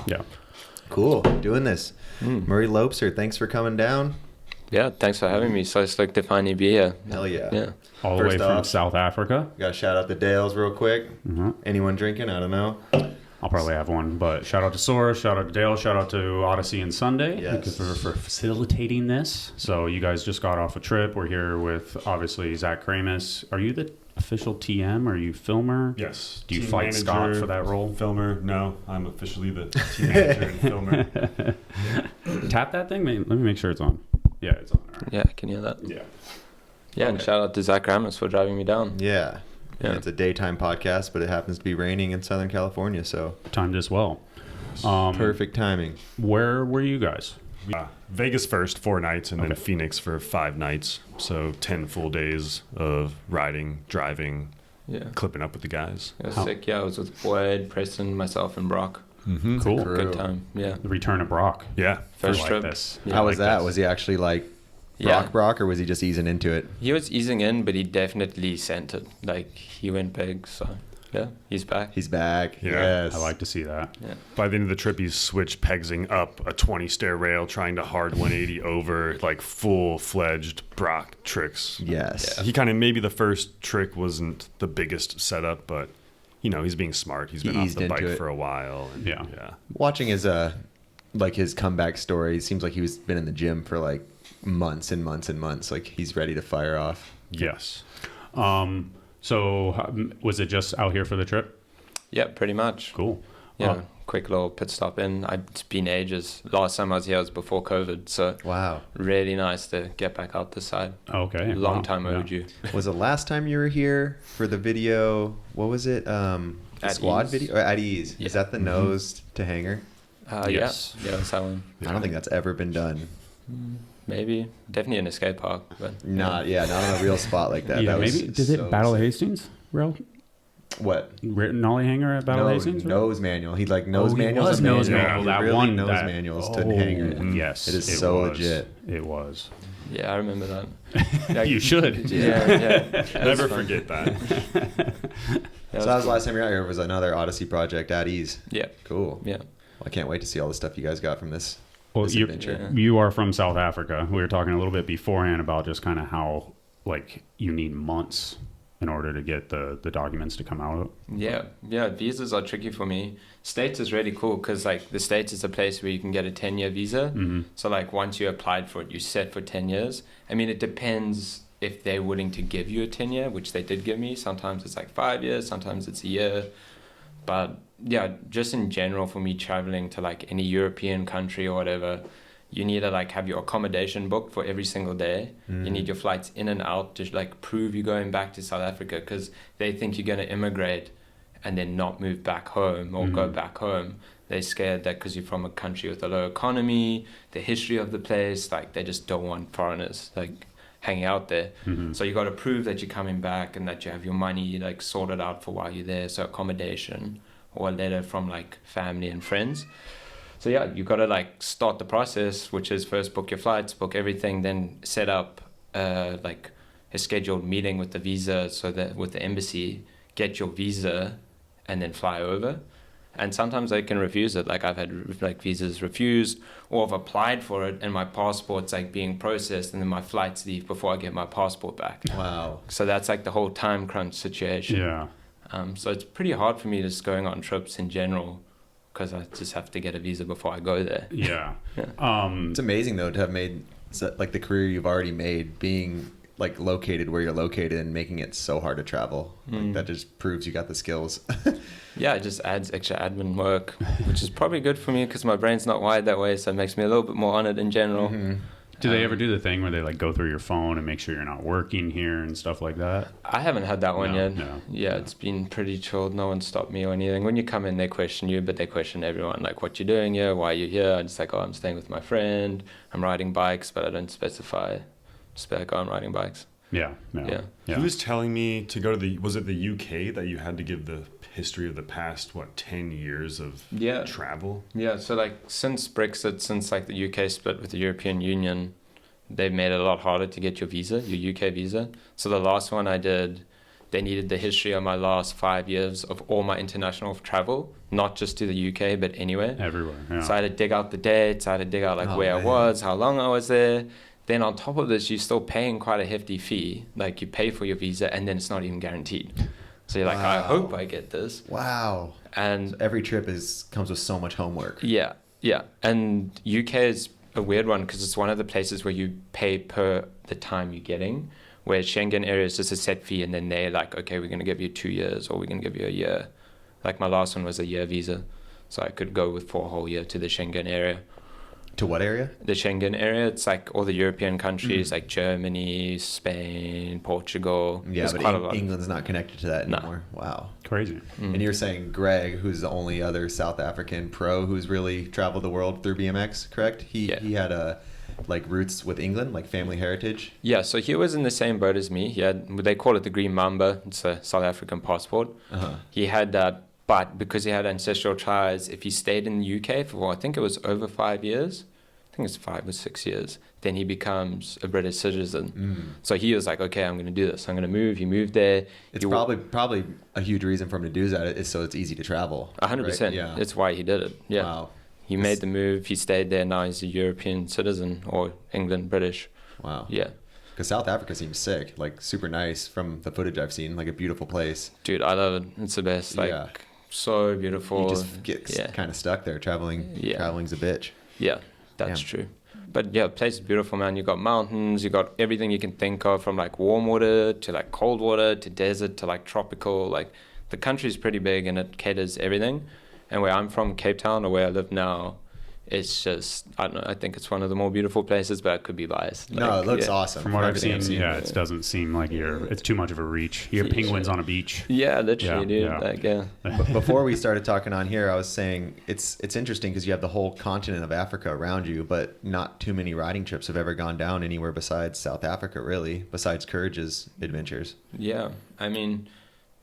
Yeah. Cool. Doing this. Murray Loubser, thanks for coming down. Yeah, thanks for having me. So stoked to finally be here. Hell yeah. Yeah. All the way from South Africa. Got to shout out the Dales real quick. Mm-hmm. Anyone drinking? I don't know. I'll probably have one, but shout out to Sora, shout out to Dale, shout out to Odyssey and Sunday Yes. for facilitating this. So you guys just got off a trip. We're here with, obviously, Zach Krejmas. Are you the official TM? Are you filmer? Yes. Do you Team fight manager, Scott for that role? Filmer? No, I'm officially the team manager and filmer. Tap that thing? Let me make sure it's on. Yeah, it's on. All right. Yeah, I can hear that. Yeah. Yeah, and shout out to Zach Krejmas for driving me down. Yeah. Yeah. It's a daytime podcast, but it happens to be raining in Southern California, so Timed as well. perfect timing. Where were you guys? Vegas first, 4 nights, and then Okay. Phoenix for 5 nights. So 10 full days of riding, driving, Yeah. clipping up with the guys. It was How- sick. Yeah, I was with Boyd, Preston, myself, and Brock. Mm-hmm. Cool. Crew. Good time. Yeah. The return of Brock. Yeah. First I like trip. this. Yeah. How I was like that? this. Was he actually like Yeah. Brock, or was he just easing into it? He was easing in, but he definitely sent it. Like, he went big, so yeah, he's back. He's back. Yeah. Yes. I like to see that. Yeah. By the end of the trip, he's switched pegsing up a 20 stair rail, trying to hard 180 over, like full-fledged Brock tricks. Yes. He kind of, maybe the first trick wasn't the biggest setup, but, you know, he's being smart. He's He been off eased the bike into it. for a while. And, Yeah. Watching his like his comeback story, it seems like he was been in the gym for like months and months and months. Like he's ready to fire off. Yes. So was it just out here for the trip? Yeah, pretty much. Cool. Yeah, quick little pit stop in. It's been ages. Last time I was here was before COVID, so Wow. really nice to get back out this side. Okay. Long Wow. time Yeah. overdue. Was the last time you were here for the video? What was it? The At squad Ease. video? Or at Ease. Yeah. Is that the nose to hanger? Yes. Yeah, that's that one. I don't think that's ever been done. Maybe. Definitely in a skate park, but Not on a real spot like that. Yeah, That was maybe. Did so it Battle of sick. Hastings? Real? What? Nollie hanger at Battle of Hastings? Nose manual. He like nose He manuals. was a nose manual. manual. He That really one. nose that, manuals to hanger it. Yes. It is so was. legit. It was. yeah, I remember that. You should. Yeah. Never forget that. So that was the last time you were out here. Was another Odyssey project at Ease. Yeah. Cool. Yeah. I can't wait to see all the stuff you guys got from this. Well, this adventure. you are from South Africa. We were talking a little bit beforehand about just kind of how like you need months in order to get the documents to come out. Yeah, visas are tricky for me. States is really cool because like the States is a place where you can get a 10-year visa. Mm-hmm. So like once you applied for it, you're set for 10 years. I mean, it depends if they're willing to give you a 10-year, which they did give me. Sometimes it's like 5 years, sometimes it's a year. But yeah, just in general for me traveling to like any European country or whatever, you need to like have your accommodation booked for every single day. You need your flights in and out to like prove you're going back to South Africa because they think you're going to immigrate and then not move back home or go back home. They're scared that because you're from a country with a low economy, the history of the place, like they just don't want foreigners like hanging out there. So you got to prove that you're coming back and that you have your money like sorted out for while you're there. So accommodation or a letter from like family and friends. So yeah, you got to like start the process, which is first book your flights, book everything, then set up like a scheduled meeting with the visa, so that with the embassy, get your visa, and then fly over. And sometimes they can refuse it. Like I've had like visas refused, or I've applied for it and my passport's like being processed, and then my flights leave before I get my passport back. Wow. So that's like the whole time crunch situation. Yeah. So it's pretty hard for me just going on trips in general, because I just have to get a visa before I go there. Yeah. It's amazing though to have made like the career you've already made, being like located where you're located and making it so hard to travel. Like that just proves you got the skills. Yeah, it just adds extra admin work, which is probably good for me because my brain's not wired that way, so it makes me a little bit more on it in general. Do they ever do the thing where they like go through your phone and make sure you're not working here and stuff like that? I haven't had that one yet. No. Yeah, it's been pretty chilled. No one stopped me or anything. When you come in, they question you, but they question everyone, like what you're doing here, why you're here. I'm just like, oh, I'm staying with my friend. I'm riding bikes, but I don't specify. Just be like, oh, I'm riding bikes. Yeah. He was telling me to go to was it the UK that you had to give the history of the past, 10 years of travel? Yeah, so like since Brexit, since like the UK split with the European Union, they've made it a lot harder to get your visa, your UK visa. So the last one I did, they needed the history of my last 5 years of all my international travel, not just to the UK, but anywhere. Everywhere. Yeah. So I had to dig out the dates. I had to dig out like Oh, where man. I was, how long I was there. Then on top of this, you're still paying quite a hefty fee. Like you pay for your visa and then it's not even guaranteed. So you're like, I Wow. hope I get this. Wow. And Every trip comes with so much homework. yeah. And UK is a weird one because it's one of the places where you pay per the time you're getting, where Schengen area is just a set fee and then they're like, okay, we're going to give you 2 years or we're going to give you a year. Like my last one was a year visa. So I could go for a whole year to the Schengen area. To what area? The Schengen area, it's like all the European countries like Germany, Spain, Portugal. Yeah, There's but quite a lot. England's not connected to that No. anymore. Wow. Crazy. And you're saying Greg, who's the only other South African pro who's really traveled the world through BMX, correct? He had roots with England, like family heritage. Yeah, so he was in the same boat as me. He had, they call it the Green Mamba. It's a South African passport. He had that, but because he had ancestral ties, if he stayed in the UK for, I think it was over 5 years, I think it's 5 or 6 years, then he becomes a British citizen. So he was like, okay, I'm going to do this. I'm going to move. He moved there. It's probably a huge reason for him to do that is so it's easy to travel. 100%. Right? Yeah. That's why he did it. Yeah. Wow. He made the move. He stayed there. Now he's a European citizen or England, British. Wow. Yeah. Because South Africa seems sick, like super nice from the footage I've seen, like a beautiful place. Dude, I love it. It's the best. Like, Yeah. so beautiful. You just get kind of stuck there. Traveling's a bitch. Yeah, that's true. But yeah, the place is beautiful, man. You got mountains, you got everything you can think of, from like warm water to like cold water to desert to like tropical. Like the country is pretty big and it caters everything. And where I'm from, Cape Town, or where I live now, it's just, I don't know, I think it's one of the more beautiful places, but I could be biased. No, it looks awesome. From what I've everything seen, it doesn't seem like it's too much of a reach. You have penguins on a beach. Yeah, literally, dude. Yeah. Like, yeah. Before we started talking on here, I was saying it's interesting because you have the whole continent of Africa around you, but not too many riding trips have ever gone down anywhere besides South Africa, really, besides Courage's adventures. Yeah, I mean,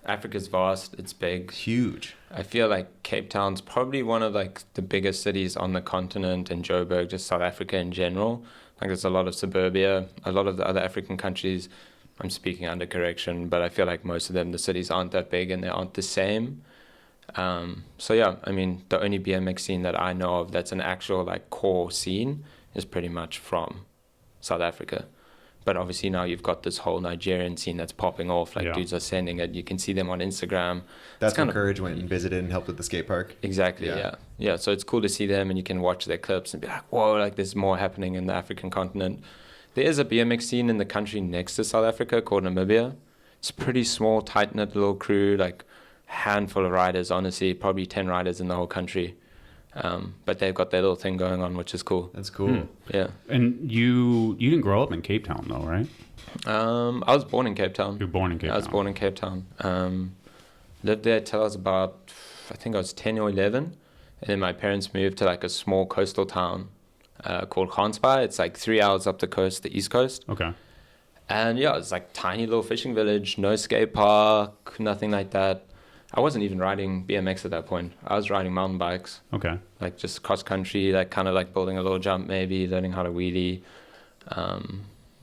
Africa's vast. It's big. Huge. I feel like Cape Town's probably one of like the biggest cities on the continent, and Joburg, just South Africa in general. Like there's a lot of suburbia. A lot of the other African countries, I'm speaking under correction, but I feel like most of them, the cities aren't that big and they aren't the same. So yeah, I mean, the only BMX scene that I know of that's an actual like core scene is pretty much from South Africa. But obviously now you've got this whole Nigerian scene that's popping off. Like dudes are sending it. You can see them on Instagram. That's when Courage went and visited and helped with the skate park. Exactly, yeah. So it's cool to see them and you can watch their clips and be like, whoa, like there's more happening in the African continent. There is a BMX scene in the country next to South Africa called Namibia. It's a pretty small, tight-knit little crew, like handful of riders, honestly, probably 10 riders in the whole country. But they've got their little thing going on, which is cool. That's cool. Yeah. And you didn't grow up in Cape Town, though, right? I was born in Cape Town. You were born in Cape Town. I was born in Cape Town. Lived there till I was about, I think I was 10 or 11. And then my parents moved to like a small coastal town called Gansbaai. It's like 3 hours up the coast, the east coast. Okay. And yeah, it's like tiny little fishing village, no skate park, nothing like that. I wasn't even riding BMX at that point. I was riding mountain bikes. Okay. Like just cross country, like kind of like building a little jump maybe, learning how to wheelie.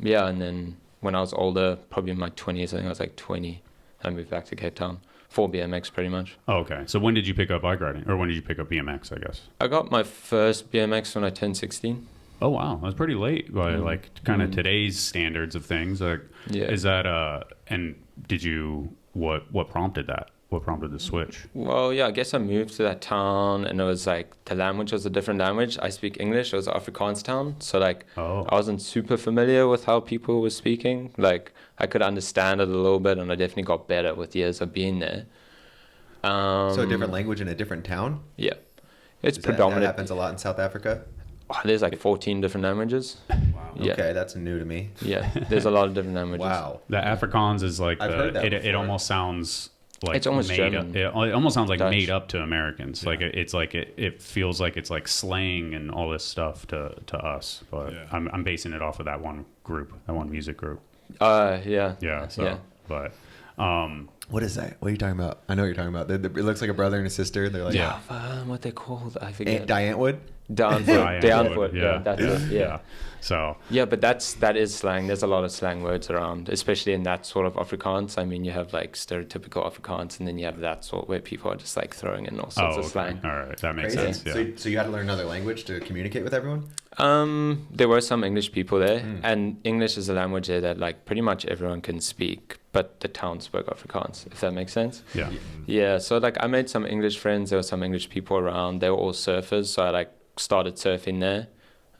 Yeah, and then when I was older, probably in my 20s, I think I was like 20, I moved back to Cape Town for BMX pretty much. Oh, okay. So when did you pick up bike riding? Or when did you pick up BMX, I guess? I got my first BMX when I turned 16. Oh, wow. That's pretty late by like kind of today's standards of things. Like, is that, and did you, what prompted that? What prompted the switch? Well, yeah, I guess I moved to that town and it was like the language was a different language. I speak English. It was an Afrikaans town. So like I wasn't super familiar with how people were speaking. Like I could understand it a little bit and I definitely got better with years of being there. So a different language in a different town? Yeah. It's That predominant. happens a lot in South Africa? Oh, there's like 14 different languages. Wow. Yeah. Okay, that's new to me. Yeah, there's a lot of different languages. Wow. The Afrikaans is like, I've heard that it before. almost sounds like It's almost made German. up. It almost sounds like Dutch. made up to Americans. Like it's like it feels like it's like slang and all this stuff to us. But I'm basing it off of that one group, that one music group. Yeah. Yeah. So, Yeah. but What is that? What are you talking about? I know what you're talking about. It looks like a brother and a sister. They're like, What they called? I forget. Diantwood? Downfoot. Yeah. That's it. Yeah. So. Yeah, but that is slang. There's a lot of slang words around, especially in that sort of Afrikaans. I mean, you have like stereotypical Afrikaans, and then you have that sort where people are just like throwing in all sorts of slang. All right, that makes Crazy. sense. Yeah. So you had to learn another language to communicate with everyone? There were some English people there, and English is a language there that like pretty much everyone can speak, but the town spoke Afrikaans, if that makes sense. Yeah. Yeah, so like I made some English friends. There were some English people around. They were all surfers, so I like started surfing there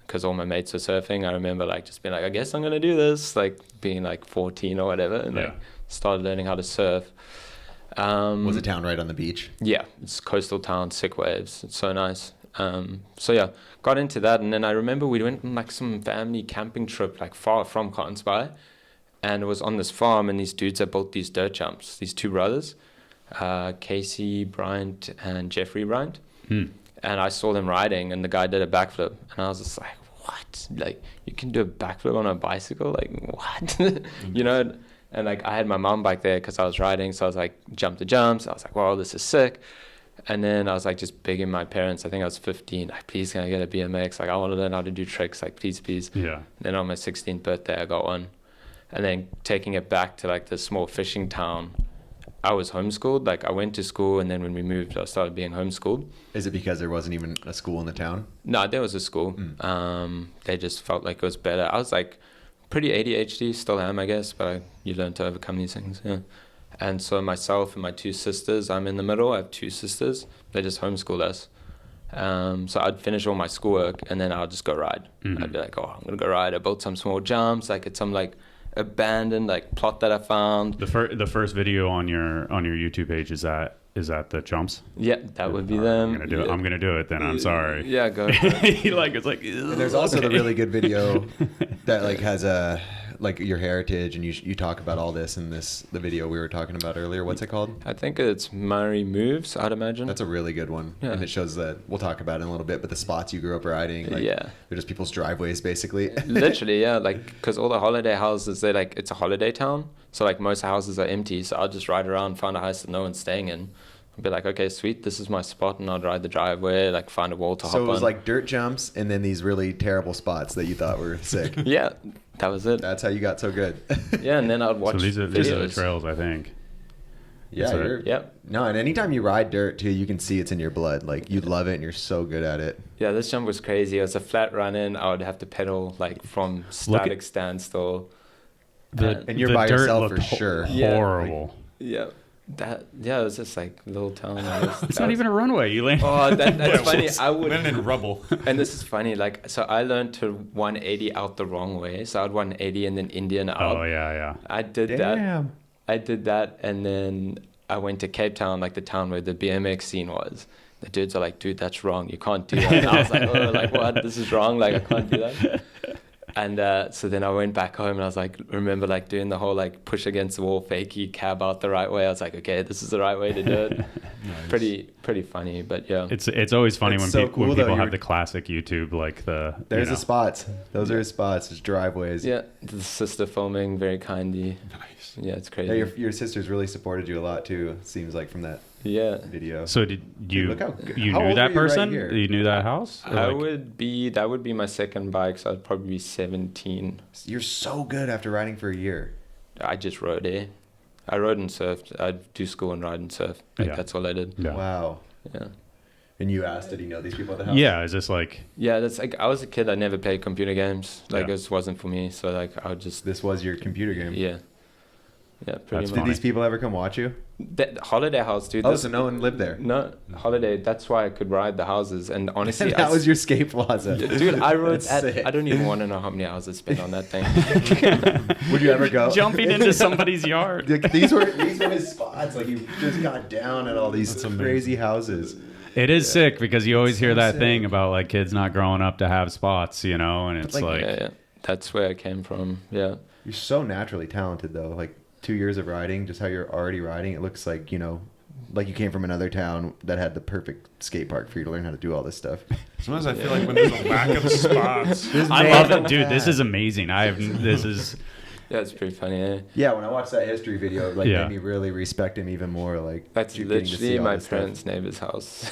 because all my mates were surfing. I remember like just being like, I guess I'm gonna do this, like being like 14 or whatever, and like started learning how to surf. Was the town right on the beach? Yeah, it's coastal town, sick waves. It's so nice. So yeah, got into that, and then I remember we went on like some family camping trip like far from Carnsby, and it was on this farm, and these dudes had built these dirt jumps, these two brothers, Casey Bryant and Jeffrey Bryant. And I saw them riding, and the guy did a backflip, and I was just like, what? Like, you can do a backflip on a bicycle? Like, what? You know? And like, I had my mountain bike there because I was riding, so I was like, jump the jumps. I was like, wow, this is sick. And then I was like, just begging my parents. I think I was 15. Like, please, can I get a BMX? Like, I want to learn how to do tricks. Like, please, please. Yeah. And then on my 16th birthday, I got one. And then taking it back to like this small fishing town, I was homeschooled. Like, I went to school, and then when we moved, I started being homeschooled. Is it because there wasn't even a school in the town? No, there was a school. They just felt like it was better. I was like pretty ADHD, still am, I guess, but you learn to overcome these things. Yeah. And so myself and my two sisters, I'm in the middle. I have two sisters. They just homeschooled us. So I'd finish all my schoolwork, and then I'll just go ride. I'd be like, oh, I'm gonna go ride. I built some small jumps, like it's some like abandoned like plot that I found. The first video on your YouTube page is that the jumps? Yeah, that would be them. I'm gonna do it then. I'm sorry. Yeah, go. Like it's like. And there's also the really good video that like has like your heritage, and you talk about all this in the video we were talking about earlier. What's it called? I think it's Murray Moves, I'd imagine. That's a really good one. Yeah. And it shows that, we'll talk about it in a little bit, but the spots you grew up riding, like, yeah, they're just people's driveways basically. Literally, yeah, like because all the holiday houses, they're like, it's a holiday town, so like most houses are empty, so I'll just ride around, find a house that no one's staying in. I'd be like, okay, sweet, this is my spot, and I'd ride the driveway, like find a wall to hop on. So it was like dirt jumps and then these really terrible spots that you thought were sick. Yeah, that was it. That's how you got so good. Yeah, and then I'd watch. So these are the trails, I think. Yeah, yep. No, and anytime you ride dirt too, you can see it's in your blood. Like, you love it, and you're so good at it. Yeah, this jump was crazy. It was a flat run in. I would have to pedal like from static standstill. And you're by yourself for sure. Horrible. Yeah. It was just like a little town. It's not even a runway. You land. Oh, that's funny. I would land in rubble. And this is funny. Like, so I learned to 180 out the wrong way. So I'd 180 and then Indian out. Oh yeah. I did that. I did that, and then I went to Cape Town, like the town where the BMX scene was. The dudes are like, dude, that's wrong. You can't do that. And I was like, oh, like what? This is wrong. Like, I can't do that. And so then I went back home, and I was like, remember like doing the whole like push against the wall, fakey cab out the right way. I was like, okay, this is the right way to do it. Nice. Pretty funny, but yeah. It's always funny when so people have the classic YouTube, like there's the spots. Those are his spots. His driveways. Yeah, the sister filming very kindly. Nice. Yeah, it's crazy. Yeah, your sister's really supported you a lot too. It seems like from that video. So did you? Dude, you how knew old that were you person? right here? You knew that house? That would be my second bike, so I'd probably be 17. You're so good after riding for a year. I just rode there. I rode and surfed. I'd do school and ride and surf. That's all I did. Yeah. Wow. Yeah. And you asked, did he know these people at the house? Yeah, is this like? Yeah, that's like, I was a kid. I never played computer games. Like, it just wasn't for me. So like, I would just. This was your computer game. Yeah. Yeah, pretty much. Did these people ever come watch you? The holiday house, dude. Oh, so no one lived there? No, holiday. That's why I could ride the houses. And honestly, And that was your skate plaza. Dude, I rode I don't even want to know how many hours I spent on that thing. Would you ever go? Jumping into somebody's yard. These were his spots. Like, you just got down at all these crazy houses. It is sick because you always hear that thing about like kids not growing up to have spots, you know, and it's like yeah. That's where I came from. Yeah. You're so naturally talented though. Like, 2 years of riding, just how you're already riding, it looks like, you know, like you came from another town that had the perfect skate park for you to learn how to do all this stuff. Sometimes I feel like when there's a lack of spots. I love it, dude. This is amazing. Yeah, it's pretty funny. Yeah. Yeah, when I watched that history video, it made me really respect him even more. Like that's literally my parents' neighbor's house.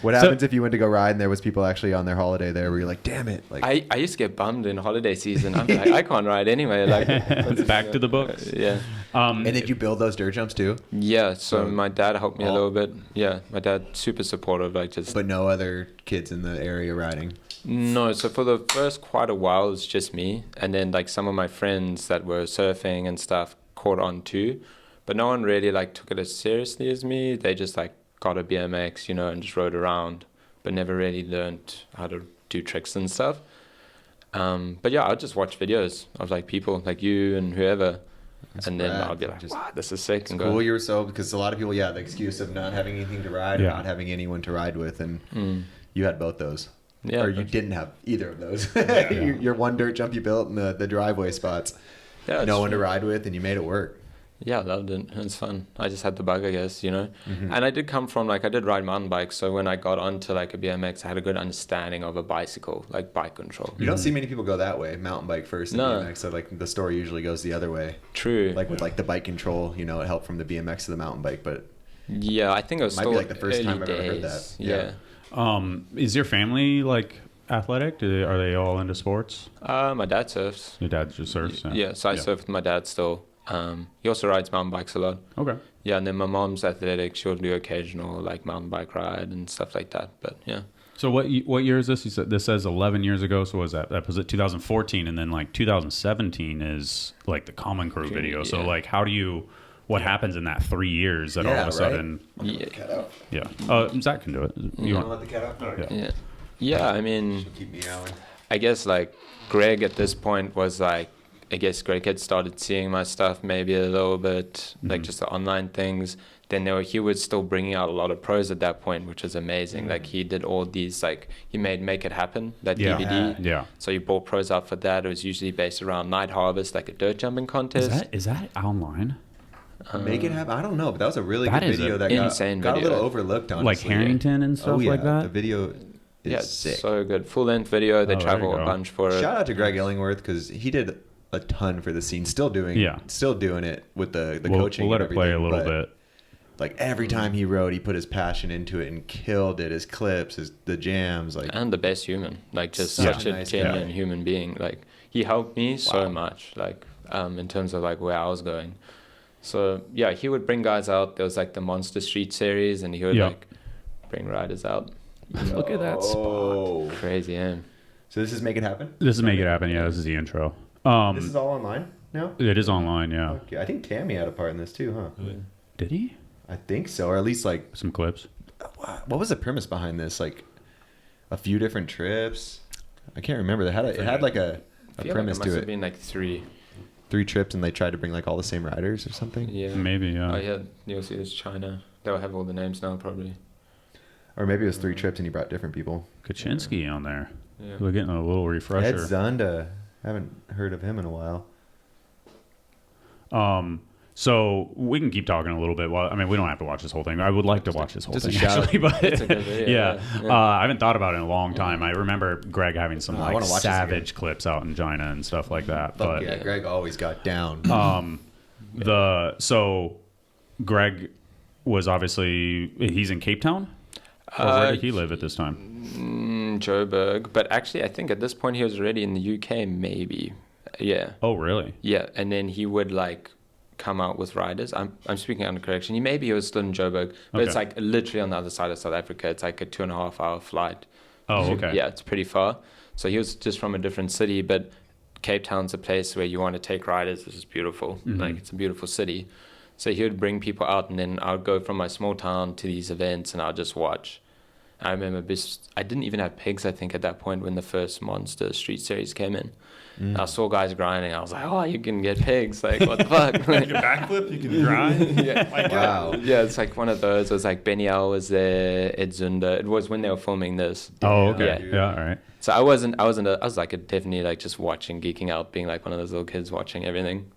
What happens if you went to go ride and there was people actually on their holiday there? Where you're like, damn it! Like I used to get bummed in holiday season. I'm like, I can't ride anyway. Like it's back to the books. Yeah. And did you build those dirt jumps too? Yeah. So my dad helped me a little bit. Yeah, my dad's super supportive. Like just. But no other kids in the area riding. No, so for the first quite a while, it was just me. And then, like, some of my friends that were surfing and stuff caught on too. But no one really, like, took it as seriously as me. They just, like, got a BMX, and just rode around. But never really learned how to do tricks and stuff. But, yeah, I'll just watch videos of, like, people like you and whoever. And then I'll be like, wow, this is sick. It's cool you're so, because a lot of people, the excuse of not having anything to ride or not having anyone to ride with. And you had both those. Yeah, or you didn't have either of those. Your one dirt jump you built in the driveway spots. Yeah, no one to ride with, and you made it work. Yeah, I loved it. It was fun. I just had the bug, I guess, And I did come from, I did ride mountain bikes. So when I got onto, a BMX, I had a good understanding of a bicycle, bike control. You don't see many people go that way, mountain bike first and BMX. So, the story usually goes the other way. True. With, the bike control, it helped from the BMX to the mountain bike. But yeah, I think it was might still be, the first time I've ever heard that. Yeah. Is your family athletic? Are they all into sports? My dad surfs. Your dad just surfs? Yeah, so I surf with my dad still. He also rides mountain bikes a lot. Okay. Yeah, and then my mom's athletic. She'll do occasional mountain bike ride and stuff like that. But yeah. So what year is this? You said this says 11 years ago. So was that was it 2014, and then 2017 is the Common Crew video. So how do you? What happens in that 3 years that all of a sudden? Yeah. Zach can do it. You want to let the cat out? Okay. Yeah. I mean, she'll keep me out. I guess Greg at this point was I guess Greg had started seeing my stuff maybe a little bit, just the online things. Then he was still bringing out a lot of pros at that point, which was amazing. He did all these, he made Make It Happen, that DVD. Yeah. So you bought pros out for that. It was usually based around Night Harvest, a dirt jumping contest. Is that online? Make It Happen? I don't know, but that was a really good video that got a little overlooked, honestly. Harrington and stuff like that? The video is sick. So good. Full-length video. They travel a bunch for it. Shout out to Greg Illingworth, because he did a ton for the scene. Still doing it with the coaching. We'll let it play a little bit. Every time he rode, he put his passion into it and killed it. His clips, the jams, and the best human, just such a nice genuine human being. He helped me so much, in terms of where I was going. So yeah, he would bring guys out. There was the Monster Street series, and he would bring riders out. Look at that spot. Crazy, yeah. So this is Make It Happen? This is Make It Happen, yeah. This is the intro. This is all online now? It is online, yeah. Okay. I think Tammy had a part in this too, huh? Did he? I think so, or at least some clips. What was the premise behind this? A few different trips? I can't remember. It had a premise to it. Must have been three trips, and they tried to bring all the same riders or something. Yeah, maybe. Yeah. Oh yeah, you'll see this China. They'll have all the names now, probably. Or maybe it was 3 trips, and he brought different people. Kaczynski on there. Yeah. We're getting a little refresher. Ed Zunda. Haven't heard of him in a while. So we can keep talking a little bit. Well, I mean, we don't have to watch this whole thing. I would like to watch this whole thing, shout actually, but it's a good video, yeah. I haven't thought about it in a long time. I remember Greg having some savage clips out in China and stuff like that. But yeah, Greg always got down. So Greg was obviously he's in Cape Town. Or where did he live at this time? Joburg, but actually, I think at this point he was already in the UK, maybe. Yeah. Oh, really? Yeah, and then he would come out with riders. I'm speaking under correction. He was still in Joburg, but it's literally on the other side of South Africa. It's a 2.5 hour flight. Oh, okay. Yeah, it's pretty far. So he was just from a different city, but Cape Town's a place where you want to take riders. This is beautiful. Mm-hmm. It's a beautiful city. So he would bring people out, and then I would go from my small town to these events, and I'll just watch. I remember I didn't even have pigs, I think, at that point when the first Monster Street Series came in. I saw guys grinding. I was like, oh, you can get pigs. What the fuck? You can backflip, you can grind. Yeah. Wow. Yeah, it's one of those. It was Benny Al was there, Ed Zunda. It was when they were filming this. Oh, okay. Yeah, all right. So I was definitely just watching, geeking out, being one of those little kids watching everything.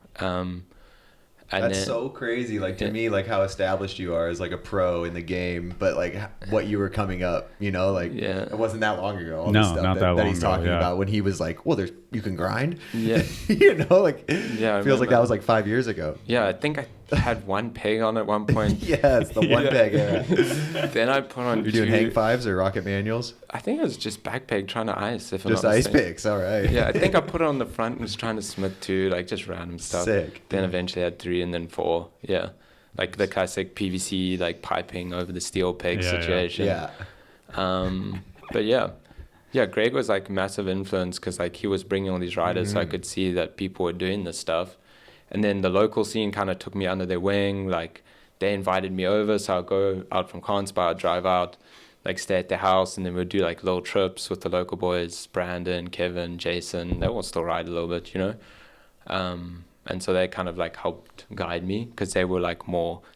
And That's so crazy. Like to me, like how established you are as like a pro in the game, but like what you were coming up, you know, like it wasn't that long ago. All No, the stuff not that long that he's ago, talking yeah. about when he was like, well, you can grind. Yeah. You know, like Yeah, I feels like remember. that was like 5 years ago. Yeah, I think I had one peg on at one point. Yeah, it's the one peg era. Then I put on You're doing two. hang fives or rocket manuals? I think it was just back peg trying to ice. If I'm Just not ice mistaken. picks. All right. Yeah, I think I put it on the front and was trying to smith two, like just random stuff. Sick. Then eventually I had 3 and then 4. Yeah. Like the classic PVC, like piping over the steel peg situation. Yeah. But yeah, Greg was like massive influence because like he was bringing all these riders, so I could see that people were doing this stuff. And then the local scene kind of took me under their wing. Like they invited me over, so I'll go out from Carnspa, I'd drive out, like stay at their house, and then we'd do like little trips with the local boys, Brandon, Kevin, Jason. They all still ride a little bit, you know. And so they kind of like helped guide me because they were like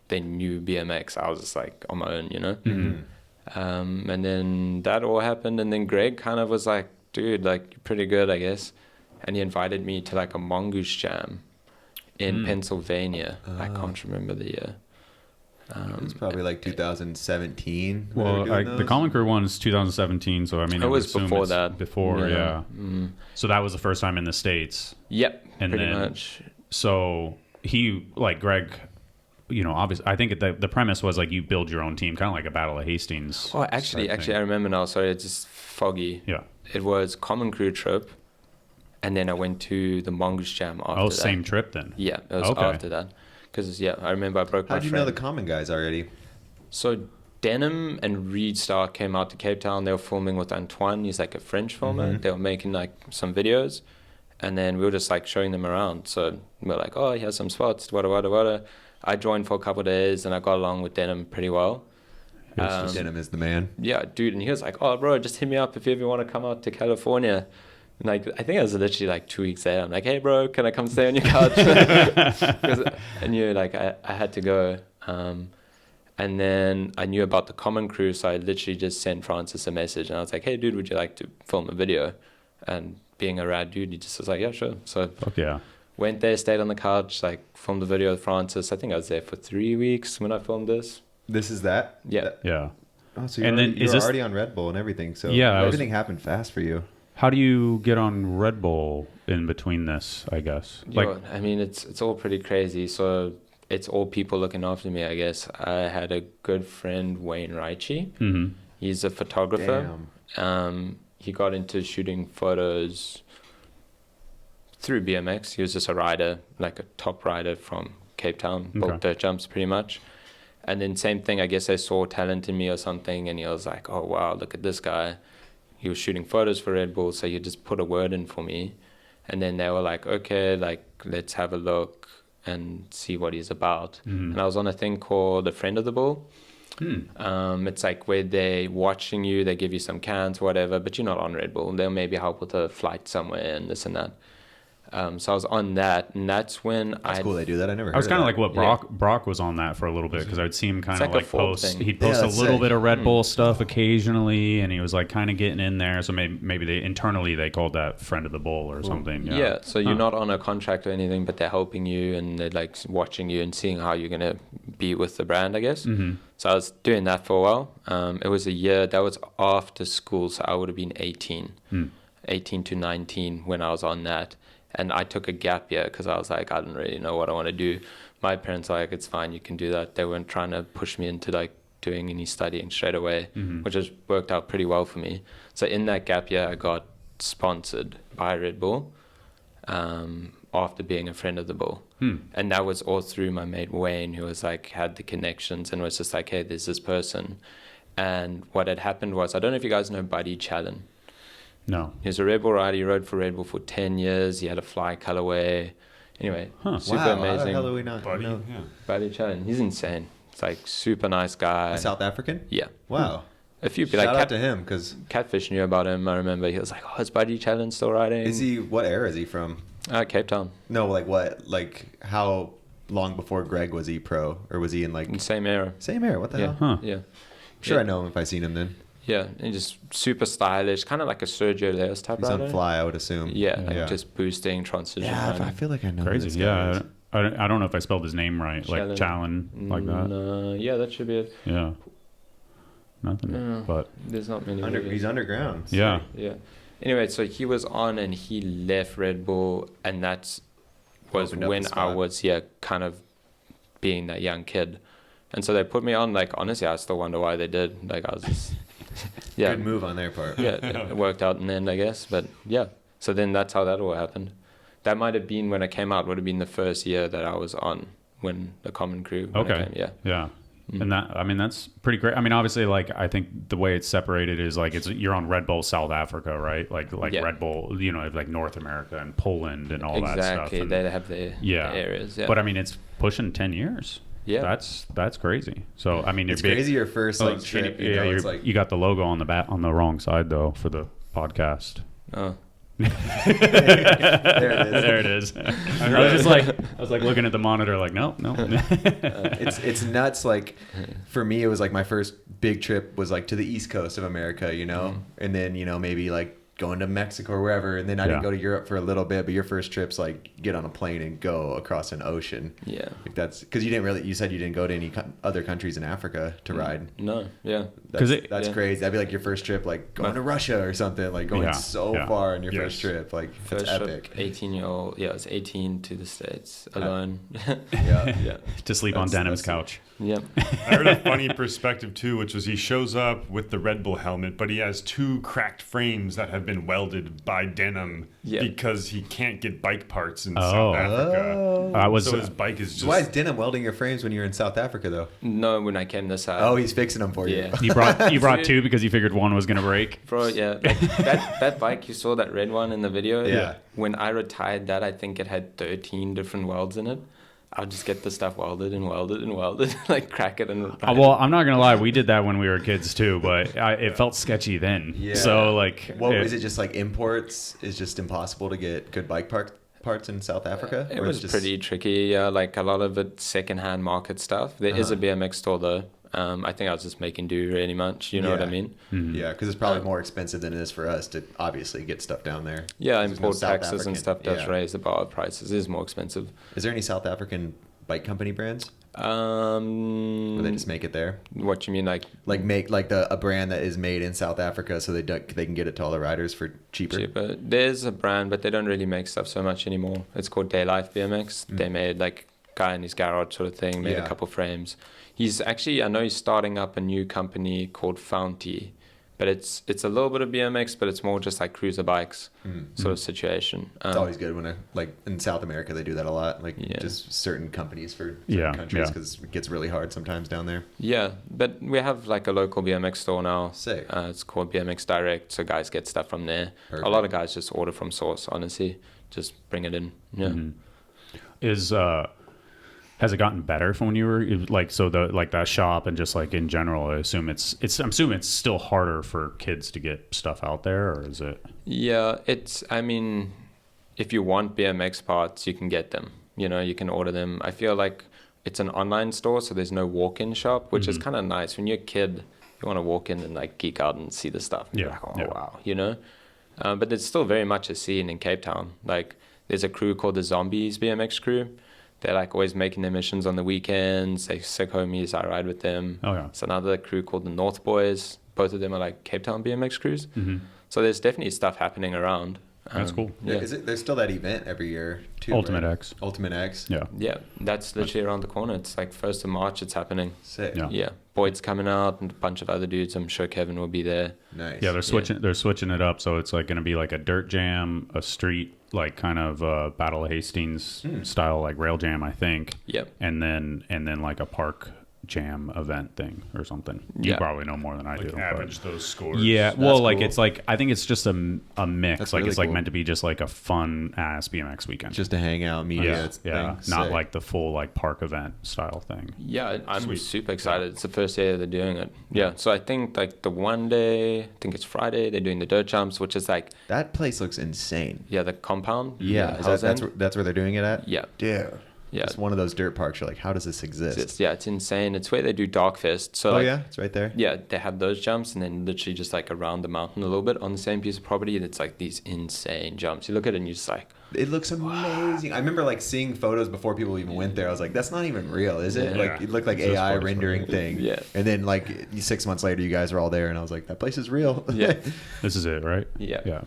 they knew BMX. I was just like on my own, you know. And then that all happened, and then Greg kind of was like, dude, like you're pretty good, I guess. And he invited me to like a mongoose jam in Pennsylvania. I can't remember the year. It was probably like 2017. Well, the Common Crew one's 2017, so I mean, It was before that. Before, yeah. So that was the first time in the States. Yep, And pretty then- much. So he, like Greg, you know, obviously, I think the premise was like you build your own team, kind of like a Battle of Hastings. Oh, actually, I remember now. Sorry, it's just foggy. Yeah. It was Common Crew trip, and then I went to the Mongoose Jam after that. Same trip then. Yeah, it was after that. Because, I remember I broke my How'd you friend. know the common guys already? So Denim and Reed Star came out to Cape Town. They were filming with Antoine. He's like a French filmer. They were making like some videos. And then we were just like showing them around. So we were like, oh, he has some spots, wada. I joined for a couple of days and I got along with Denim pretty well. Denim is the man. Yeah, dude. And he was like, oh, bro, just hit me up if you ever want to come out to California. And like, I think it was literally like 2 weeks later. I'm like, hey, bro, can I come stay on your couch? I knew like I had to go. And then I knew about the Common Crew. So I literally just sent Francis a message. And I was like, hey, dude, would you like to film a video? And being a rad dude, he just was like, yeah, sure. So Fuck yeah. went there, stayed on the couch, like filmed the video with Francis. I think I was there for 3 weeks when I filmed this. This is that? Yeah. Yeah. Oh, so And then you is were this- already on Red Bull and everything. So Yeah, everything happened fast for you. How do you get on Red Bull in between this, I guess? Like, Yo, I mean, it's all pretty crazy. So it's all people looking after me, I guess. I had a good friend, Wayne Raichi. He's a photographer. Damn. He got into shooting photos through BMX. He was just a rider, like a top rider from Cape Town, built dirt jumps pretty much. And then same thing, I guess they saw talent in me or something, and he was like, oh, wow, look at this guy. He was shooting photos for Red Bull, so he just put a word in for me. And then they were like, okay, like, let's have a look and see what he's about. And I was on a thing called A Friend of the Bull. It's like where they watching you, they give you some cans or whatever, but you're not on Red Bull. They'll maybe help with a flight somewhere and this and that. So I was on that, and that's when That's cool. They do that. I never. I was kind of like what Brock was on that for a little bit because I would see him kind of like a like full post. thing. He'd post Yeah, a that's little sick. bit of Red Bull stuff occasionally, and he was like kind of getting in there. So maybe they internally they called that friend of the bull or something. Yeah, so you're not on a contract or anything, but they're helping you and they're like watching you and seeing how you're gonna be with the brand, I guess. So I was doing that for a while. It was a year that was after school, so I would have been 18 to 19 when I was on that. And I took a gap year because I was like, I didn't really know what I want to do. My parents were like, it's fine, you can do that. They weren't trying to push me into like doing any studying straight away, which has worked out pretty well for me. So in that gap year, I got sponsored by Red Bull after being a friend of the Bull. And that was all through my mate Wayne, who was like, had the connections and was just like, hey, there's this person. And what had happened was, I don't know if you guys know Buddy Challen. No. He was a Red Bull rider. He rode for Red Bull for 10 years. He had a fly colorway. Anyway, super Wow, amazing. How the hell do we not Buddy, know? yeah. Buddy Challen. He's insane. It's like super nice guy. A South African? Yeah. Wow. A few people Shout like out to him because Catfish knew about him. I remember he was like, oh, is Buddy Challen still riding? is he? What era is he from? Cape Town. No, like what? Like how long before Greg was he pro, or was he in like Same era. same era? What the Yeah. hell? Huh. Yeah. I'm sure I know him if I seen him then. Yeah. And just super stylish, kind of like a Sergio Leos type He's rider. on Fly, I would assume. Yeah, like just boosting, transition. Yeah, riding. I feel like I know. Crazy. this Yeah. guy. I don't know if I spelled his name right. Challen. Like Challen, like that. Yeah, that should be it. Yeah. Nothing. But there's not many. He's underground. Yeah. Yeah. Anyway, so he was on and he left Red Bull, and that was Opened up when the I spot. was kind of being that young kid, and so they put me on. Like honestly, I still wonder why they did. Like I was just Good move on their part. yeah, it worked out in the end, I guess. But yeah, so then that's how that all happened. That might have been when I came out. Would have been the first year that I was on when the Common Crew. When I came, yeah. Yeah. Mm. And that, I mean, that's pretty great. I mean, obviously, like, I think the way it's separated is like you're on Red Bull South Africa, right? Like Yeah. Red Bull, you know, like North America and Poland and all that stuff. Exactly, And, they have their areas. Yeah, But I mean, it's pushing 10 years. Yeah. That's crazy. So I mean, It's crazy your first like it's trip. yeah, It's like you got the logo on the wrong side though for the podcast. Oh. there it is. There it is. I was like looking at the monitor, like no. It's nuts. Like for me, it was like my first big trip was like to the East Coast of America, you know, and then maybe like going to Mexico or wherever, and then I didn't go to Europe for a little bit. But your first trip's like get on a plane and go across an ocean. Yeah, like that's because you said you didn't go to any other countries in Africa to ride. No, yeah, that's crazy. That'd be like your first trip, like going to Russia or something, like going far on your first trip. Like first it's epic. 18-year-old, I was 18 to the States alone. Yeah. To sleep on Denim's couch. Yeah. I heard a funny perspective too, which was he shows up with the Red Bull helmet, but he has 2 cracked frames that have been welded by Denim because he can't get bike parts in South Africa. So his bike is just. So why is Denim welding your frames when you're in South Africa though? No, when I came this side. Oh, he's fixing them for you. You brought 2 because you figured one was gonna break. Bro, yeah, like that bike, you saw that red one in the video. Yeah. When I retired that, I think it had 13 different welds in it. I'll just get the stuff welded, like crack it and. Well, I'm not gonna lie, we did that when we were kids too, but it felt sketchy then. Yeah. So like, is it just like imports? Is just impossible to get good bike parts in South Africa? It was pretty tricky. Yeah, like a lot of it secondhand market stuff. There is a BMX store though. I think I was just making do really much. You know what I mean? Mm-hmm. Yeah, because it's probably more expensive than it is for us to obviously get stuff down there. Yeah, import taxes and stuff does raise the bar prices. It is more expensive. Is there any South African bike company brands? Or they just make it there? What you mean, like make like a brand that is made in South Africa, so they can get it to all the riders for cheaper? There's a brand, but they don't really make stuff so much anymore. It's called Daylife BMX. They made like guy in his garage sort of thing. Made a couple frames. He's actually, I know he's starting up a new company called Founty, but it's a little bit of BMX, but it's more just like cruiser bikes sort of situation. It's always good when like in South America they do that a lot, like just certain companies for certain countries because it gets really hard sometimes down there. Yeah, but we have like a local BMX store now. Sick. It's called BMX Direct, so guys get stuff from there. Perfect. A lot of guys just order from source, honestly, just bring it in. Yeah. Mm-hmm. Has it gotten better from when you were like that shop and just like in general? I assume I'm assuming it's still harder for kids to get stuff out there, or is it? Yeah, I mean, if you want BMX parts, you can get them. You know, you can order them. I feel like it's an online store, so there's no walk-in shop, which is kind of nice. When you're a kid, you want to walk in and like geek out and see the stuff. And like, wow, you know. But there's still very much a scene in Cape Town. Like, there's a crew called the Zombies BMX crew. They're like always making their missions on the weekends. They're sick homies. I ride with them. Oh, yeah. It's another crew called the North Boys. Both of them are like Cape Town BMX crews. Mm-hmm. So there's definitely stuff happening around. That's cool. Yeah. There's still that event every year too. Ultimate X. Ultimate X. Yeah. Yeah. That's literally around the corner. It's like 1st of March. It's happening. Sick. Yeah. Boyd's coming out and a bunch of other dudes. I'm sure Kevin will be there. Nice. Yeah, they're switching it up. So it's like going to be like a dirt jam, a street, like kind of Battle of Hastings style, like rail jam, I think. Yep. And then like a park jam event thing or something. You probably know more than I do. Average those scores. Yeah, well, like cool. It's like I think it's just a mix. That's like really it's like cool. meant to be just like a fun ass BMX weekend. Just to hang out, media. Yeah, not like the full like park event style thing. Yeah, I'm super excited. It's the first day they're doing it. Yeah, so I think like the one day, I think it's Friday, they're doing the dirt jumps, which is like that place looks insane. Yeah, the compound. Yeah, that's where they're doing it at. Yeah, dude. Yeah. It's one of those dirt parks. You're like, how does this exist? Yeah, it's insane. It's where they do Darkfest. So It's right there. Yeah, they have those jumps, and then literally just like around the mountain a little bit on the same piece of property, and it's like these insane jumps. You look at it and you're just like, it looks amazing. I remember like seeing photos before people even went there. I was like, that's not even real, is it? Yeah. Like it looked like It's AI just rendering thing. Yeah. And then like 6 months later, you guys were all there, and I was like, that place is real. Yeah. This is it, right? Yeah. Yeah.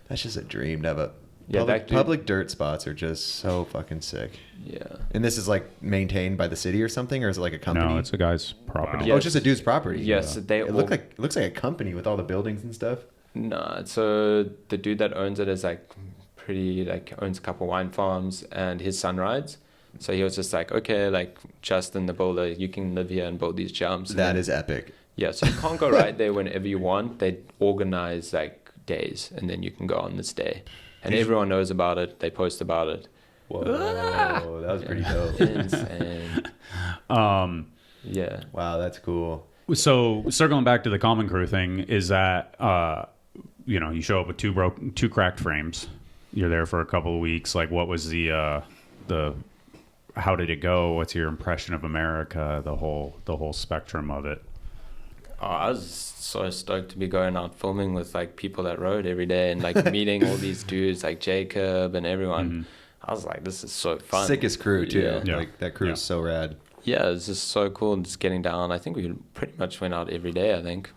That's just a dream to have a. Yeah, Public dirt spots are just so fucking sick. Yeah. And this is like maintained by the city or something, or is it like a company? No, it's a guy's property. Wow. Oh, it's just a dude's property. Yes, It looks like a company with all the buildings and stuff. No, so the dude that owns it is like pretty, like owns a couple wine farms, and his son rides. So he was just like, okay, like Justin the builder, you can live here and build these jumps. That is epic. Yeah, so you can't go right there whenever you want. They organize like days, and then you can go on this day. And everyone knows about it. They post about it. Whoa, that was pretty dope. Insane. Yeah. Wow, that's cool. So circling back to the Common Crew thing, is that you show up with two cracked frames. You're there for a couple of weeks. Like, what was the how did it go? What's your impression of America? The whole spectrum of it. Oh, I was so stoked to be going out filming with like people that rode every day and like meeting all these dudes like Jacob and everyone. Mm-hmm. I was like, this is so fun. Sickest crew too. Yeah. Like that crew is so rad. Yeah, it's just so cool just getting down. I think we pretty much went out every day, I think.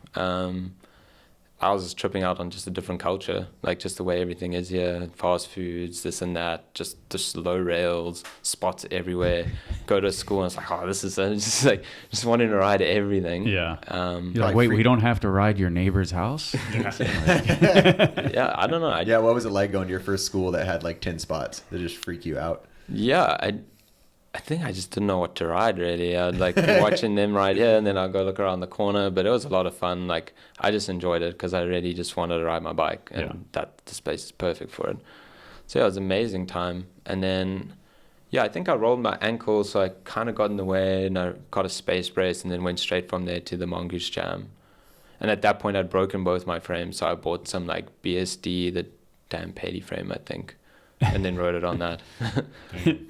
I was just tripping out on just a different culture, like just the way everything is here, fast foods, this and that, just low rails, spots everywhere. Go to school and it's like, oh, this is just wanting to ride everything. Yeah. You're like, wait, we don't have to ride your neighbor's house? Yeah, I don't know. Yeah, what was it like going to your first school that had like 10 spots that just freak you out? Yeah, I think I just didn't know what to ride really. I'd like watching them ride here, and then I'd go look around the corner. But it was a lot of fun. Like I just enjoyed it because I really just wanted to ride my bike, and that the space is perfect for it. So yeah, it was an amazing time. And then I think I rolled my ankle, so I kind of got in the way, and I got a space brace, and then went straight from there to the Mongoose Jam. And at that point, I'd broken both my frames, so I bought some like BSD, the damn Paley frame, I think, and then rode it on that.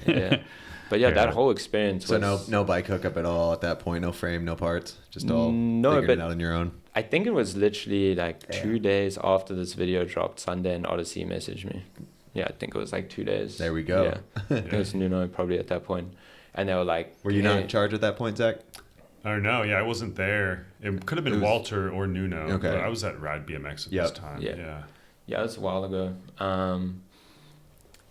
Yeah. But yeah, that whole experience was... So no bike hookup at all at that point, no frame, no parts, just all figuring it out on your own? I think it was literally like 2 days after this video dropped, Sunday and Odyssey messaged me. Yeah, I think it was like 2 days. There we go. Yeah. It was Nuno probably at that point. And they were like... Were you not in charge at that point, Zach? Oh, no, I wasn't there. It could have been Walter or Nuno. Okay. But I was at Rad BMX at this time. Yeah, it was a while ago.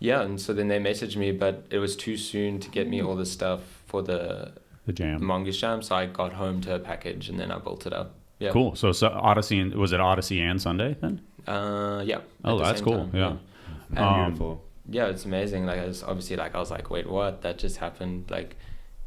Yeah, and so then they messaged me, but it was too soon to get me all the stuff for the jam. Mongoose Jam, so I got home to a package and then I built it up. Yeah. Cool. So Odyssey, was it Odyssey and Sunday then? Yeah. Oh, that's cool. Time, yeah. Beautiful. Yeah, it's amazing. Like I was like, wait, what? That just happened. Like,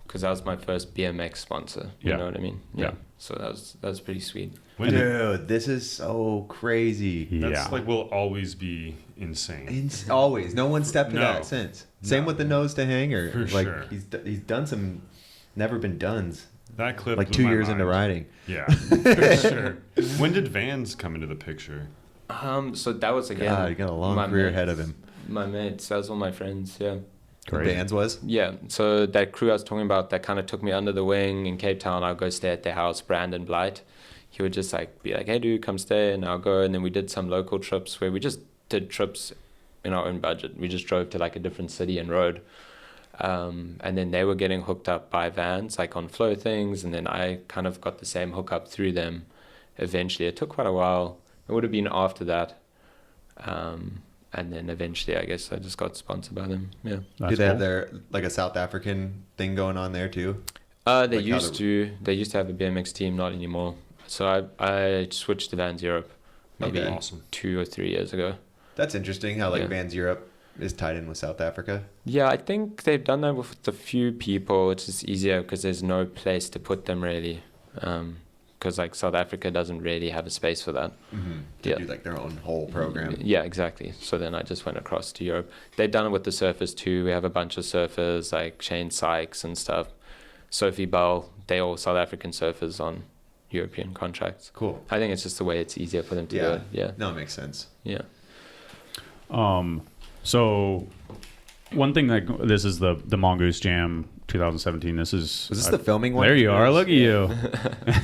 because that was my first BMX sponsor. You know what I mean? Yeah. So that was pretty sweet. Dude, this is so crazy. That's like will always be insane. Always. No one stepped to that since. Same with the nose to hanger. For like sure. he's done some never been dones. That clip like blew 2 my years mind. into riding. Yeah, for sure. When did Vans come into the picture? So that was again. God, he got a long career ahead of him. My mates, that was all my friends. Yeah. Great. Vans was? Yeah. So that crew I was talking about, that kind of took me under the wing in Cape Town. I'll go stay at their house, Brandon Blight. He would just like be like, hey dude, come stay, and I'll go. And then we did some local trips where we just did trips in our own budget. We just drove to like a different city and rode. And then they were getting hooked up by Vans, like on flow things, and then I kind of got the same hookup through them eventually. It took quite a while. It would have been after that. And then eventually, I guess I just got sponsored by them. Yeah. Do they have their like a South African thing going on there too? They used to have a BMX team, not anymore. So I switched to Vans Europe maybe 2 or 3 years ago. That's interesting how like Vans Europe is tied in with South Africa. Yeah, I think they've done that with a few people. It's just easier because there's no place to put them really. Because like South Africa doesn't really have a space for that. Mm-hmm. They do like their own whole program. Yeah, exactly. So then I just went across to Europe. They've done it with the surfers too. We have a bunch of surfers like Shane Sykes and stuff. Sophie Bell, they all South African surfers on European contracts. Cool. I think it's just the way it's easier for them to do it. Yeah. No, it makes sense. Yeah. So One thing that this is the Mongoose Jam 2017. This is Was this the filming one? There you are. Look at you.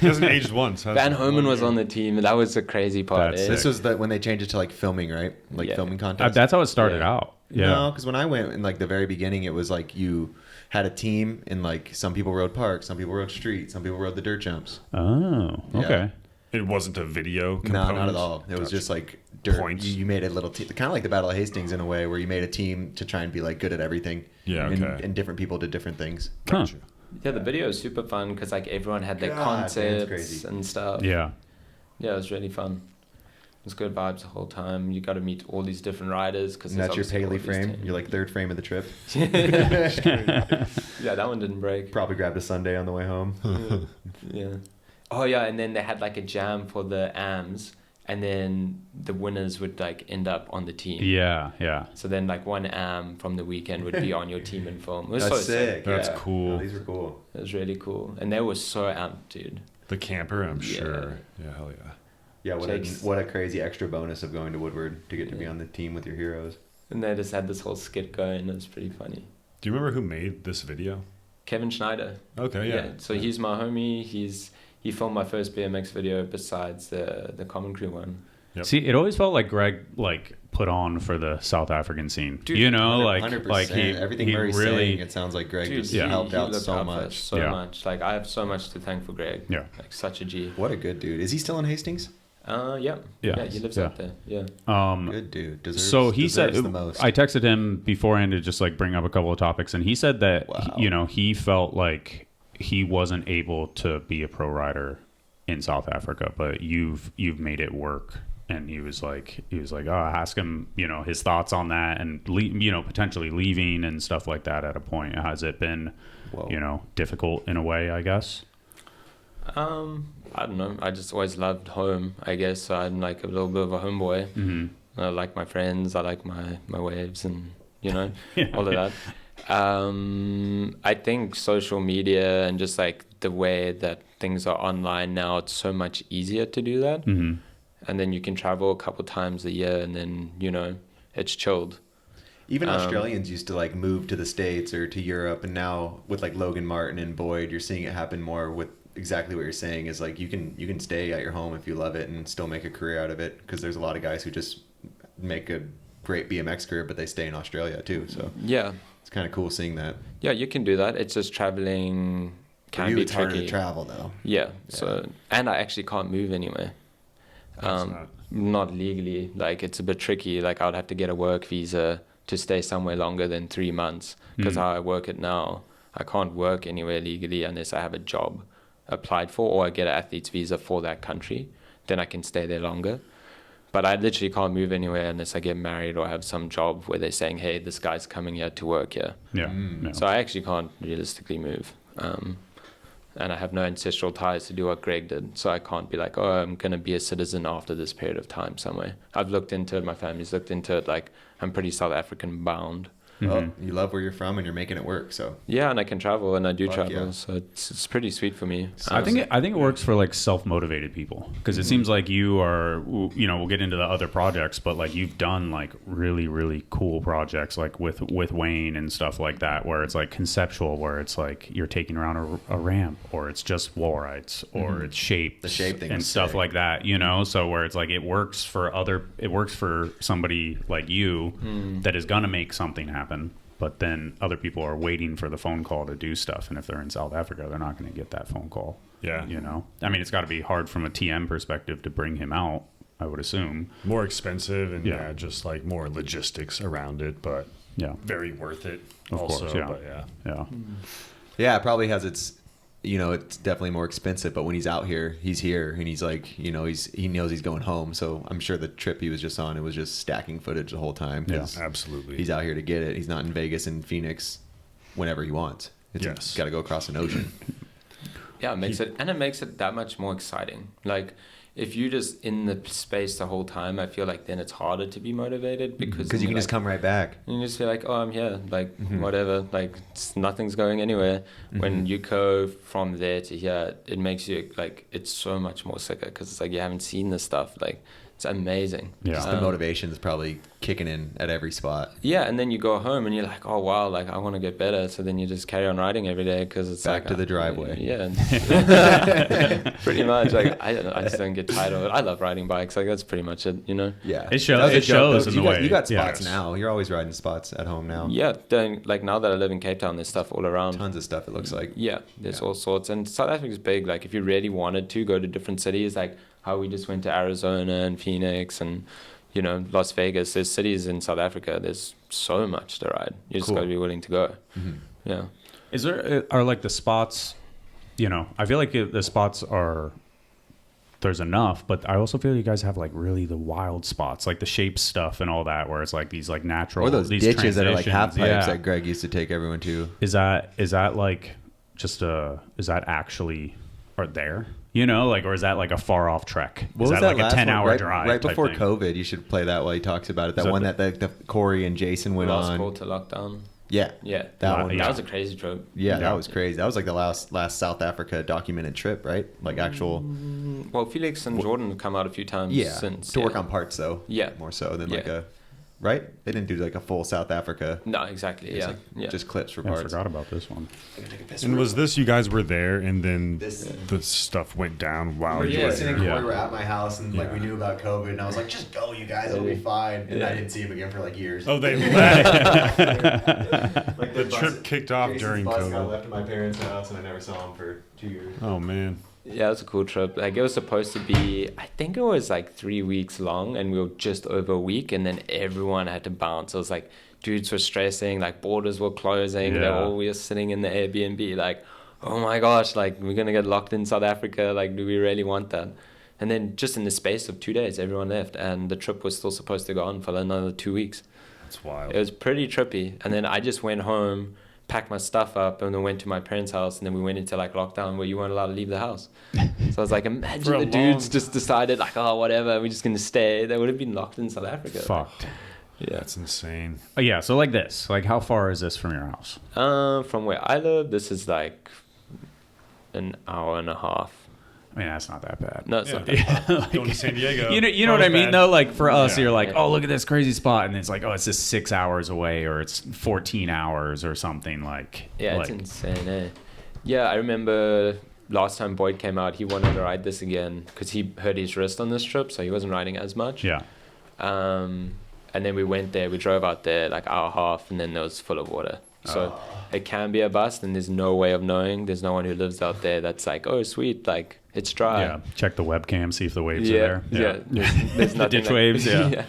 He hasn't aged once. Van Homan was on the team, and that was the crazy part. That's This was when they changed it to like filming, right? Like filming contest. That's how it started out. Yeah. No, because when I went in like the very beginning, it was like you had a team, and like some people rode park, some people rode street, some people rode the dirt jumps. Oh, okay. It wasn't a video component? No, not at all. It was just like dirt. Points. You made a little team, kind of like the Battle of Hastings in a way, where you made a team to try and be like good at everything. Yeah, okay. And different people did different things. Huh. Yeah, the video is super fun because like everyone had their concepts and stuff. Yeah. Yeah, it was really fun. It was good vibes the whole time. You got to meet all these different riders. And that's your Paley frame? You're like third frame of the trip? Yeah, that one didn't break. Probably grabbed a sundae on the way home. Yeah. Oh, yeah, and then they had like a jam for the AMs, and then the winners would like end up on the team. Yeah, yeah. So then like one AM from the weekend would be on your team in film. It was That's so sick. That's cool. Oh, these are cool. It was really cool. And they were so amped, dude. The camper, I'm sure. Yeah, hell yeah. Yeah, what a crazy extra bonus of going to Woodward to get to be on the team with your heroes. And they just had this whole skit going. It was pretty funny. Do you remember who made this video? Kevin Schneider. Okay, yeah. So he's my homie. He filmed my first BMX video besides the Common Crew one. Yep. See, it always felt like Greg put on for the South African scene. Dude, you know, 100%. like everything Murray's really saying, it sounds like Greg just helped out so much. So much. Like I have so much to thank for Greg. Yeah. Like such a G. What a good dude. Is he still in Hastings? Yeah. Yeah, he lives out there. Yeah. Good dude. He said the most. I texted him beforehand to just bring up a couple of topics, and he said that he felt like he wasn't able to be a pro rider in South Africa, but you've made it work. And he was like, ask him, his thoughts on that, and potentially leaving and stuff like that at a point. Has it been, difficult in a way, I guess? I don't know. I just always loved home, I guess. So I'm like a little bit of a homeboy. Mm-hmm. I like my friends. I like my waves and, all of that. I think social media and just like the way that things are online now, it's so much easier to do that. Mm-hmm. And then you can travel a couple times a year and then, it's chilled. Even Australians used to move to the States or to Europe. And now with Logan Martin and Boyd, you're seeing it happen more with exactly what you're saying is you can stay at your home if you love it and still make a career out of it. Because there's a lot of guys who just make a great BMX career, but they stay in Australia too. So yeah, it's kind of cool seeing that. Yeah, you can do that. It's just traveling can be it's tricky. Harder to travel though. Yeah. So and I actually can't move anywhere. Not legally. It's a bit tricky. I would have to get a work visa to stay somewhere longer than 3 months. Because how I work it now, I can't work anywhere legally unless I have a job applied for or I get an athlete's visa for that country. Then I can stay there longer. But I literally can't move anywhere unless I get married or have some job where they're saying, hey, this guy's coming here to work here. Yeah. So I actually can't realistically move. And I have no ancestral ties to do what Greg did. So I can't be I'm going to be a citizen after this period of time somewhere. I've looked into it. My family's looked into it. I'm pretty South African bound. Well, you love where you're from and you're making it work. So yeah, and I can travel and I do travel. Yeah. So it's pretty sweet for me. I think it works for self-motivated people because it seems like you are, we'll get into the other projects, but you've done really, really cool projects with Wayne and stuff like that, where it's conceptual, where it's you're taking around a ramp, or it's just wall rides, or it's shapes, the shape thing and stuff like that, so where it's it works for somebody like you that is gonna make something happen. But then other people are waiting for the phone call to do stuff, and if they're in South Africa, they're not going to get that phone call. Yeah, I mean, it's got to be hard from a TM perspective to bring him out, I would assume. More expensive and just more logistics around it, but very worth it. Of also, course, yeah. But yeah, it probably has its. It's definitely more expensive, but when he's out here, he's here, and he's he knows he's going home. So I'm sure the trip he was just on, it was just stacking footage the whole time. Yeah, absolutely. He's out here to get it. He's not in Vegas and Phoenix whenever he wants. It's got to go across an ocean. Yeah, it makes it that much more exciting. If you're just in the space the whole time, I feel then it's harder to be motivated because you can just come right back. You just feel oh, I'm here, whatever, nothing's going anywhere. When you go from there to here, it makes you it's so much more sicker because it's you haven't seen this stuff. It's amazing. Yeah. Just the motivation is probably kicking in at every spot. Yeah, and then you go home and you're like, oh wow, like I want to get better. So then you just carry on riding every day because it's back to the driveway. Yeah, pretty much. Like I just don't get tired of it. I love riding bikes. Like that's pretty much it. You know. Yeah, it shows. It shows in the way you got spots now. You're always riding spots at home now. Yeah, like now that I live in Cape Town, there's stuff all around. Tons of stuff. It looks like. Yeah, there's all sorts, and South Africa's big. Like if you really wanted to go to different cities, like how we just went to Arizona and Phoenix and, you know, Las Vegas. There's cities in South Africa. There's so much to ride. You just got to be willing to go. Mm-hmm. Yeah. Is there, are like the spots, you know, I feel like the spots are, there's enough, but I also feel you guys have like really the wild spots, like the shape stuff and all that, where it's like these like natural, or those these ditches that are like half pipes yeah. that Greg used to take everyone to. Is that like just is that actually are there? You know, like, or is that like a far off trek? Is that like a 10-hour drive? Right before COVID, you should play that while he talks about it. That one that the Corey and Jason went on. Last call to lockdown. Yeah. That one. That was a crazy trip. Yeah, that was crazy. That was like the last South Africa documented trip, right? Like actual. Well, Felix and Jordan have come out a few times since. To work on parts, though. Yeah. More so than like a. Right? They didn't do like a full South Africa. No, exactly. Yeah. Just clips for I parts. forgot about this one. And was this you guys were there and then the stuff went down while you were Jason and there? Corey were at my house and like we knew about COVID and I was like, just go, you guys, it'll be fine. And I didn't see him again for like years. Oh, they left. Like The trip kicked off Jason's during bus COVID. got left at my parents' house and I never saw him for 2 years. Oh, man. Yeah, it was a cool trip. Like it was supposed to be, I think it was like 3 weeks long, and we were just over a week, and then everyone had to bounce. It was like dudes were stressing, like borders were closing. Yeah. We were sitting in the Airbnb, like, oh my gosh, like we're gonna get locked in South Africa. Like, do we really want that? And then just in the space of 2 days, everyone left, and the trip was still supposed to go on for another 2 weeks. That's wild. It was pretty trippy. And then I just went home, packed my stuff up, and then went to my parents' house, and then we went into like lockdown where you weren't allowed to leave the house. So I was like, imagine the dudes just decided like, oh, whatever, we're just gonna stay. They would have been locked in South Africa. Fucked. Yeah. That's insane. Oh, yeah. So like this, like how far is this from your house? From where I live, this is like an hour and a half. I mean, that's not that bad. No, it's not that bad. Like, Going to San Diego. You know what I mean, bad. though? Like for us, Yeah. you're like, oh, look at this crazy spot. And it's like, oh, it's just 6 hours away or it's 14 hours or something like. Yeah, like, it's insane, eh? Yeah, I remember last time Boyd came out, he wanted to ride this again because he hurt his wrist on this trip, so he wasn't riding as much. Yeah. And then we went there, we drove out there like hour and a half, and then it was full of water. So it can be a bust, and there's no way of knowing. There's no one who lives out there that's like, oh, sweet, like it's dry. Yeah. Check the webcam, see if the waves are there. Yeah. There's The nothing ditch waves, yeah. yeah.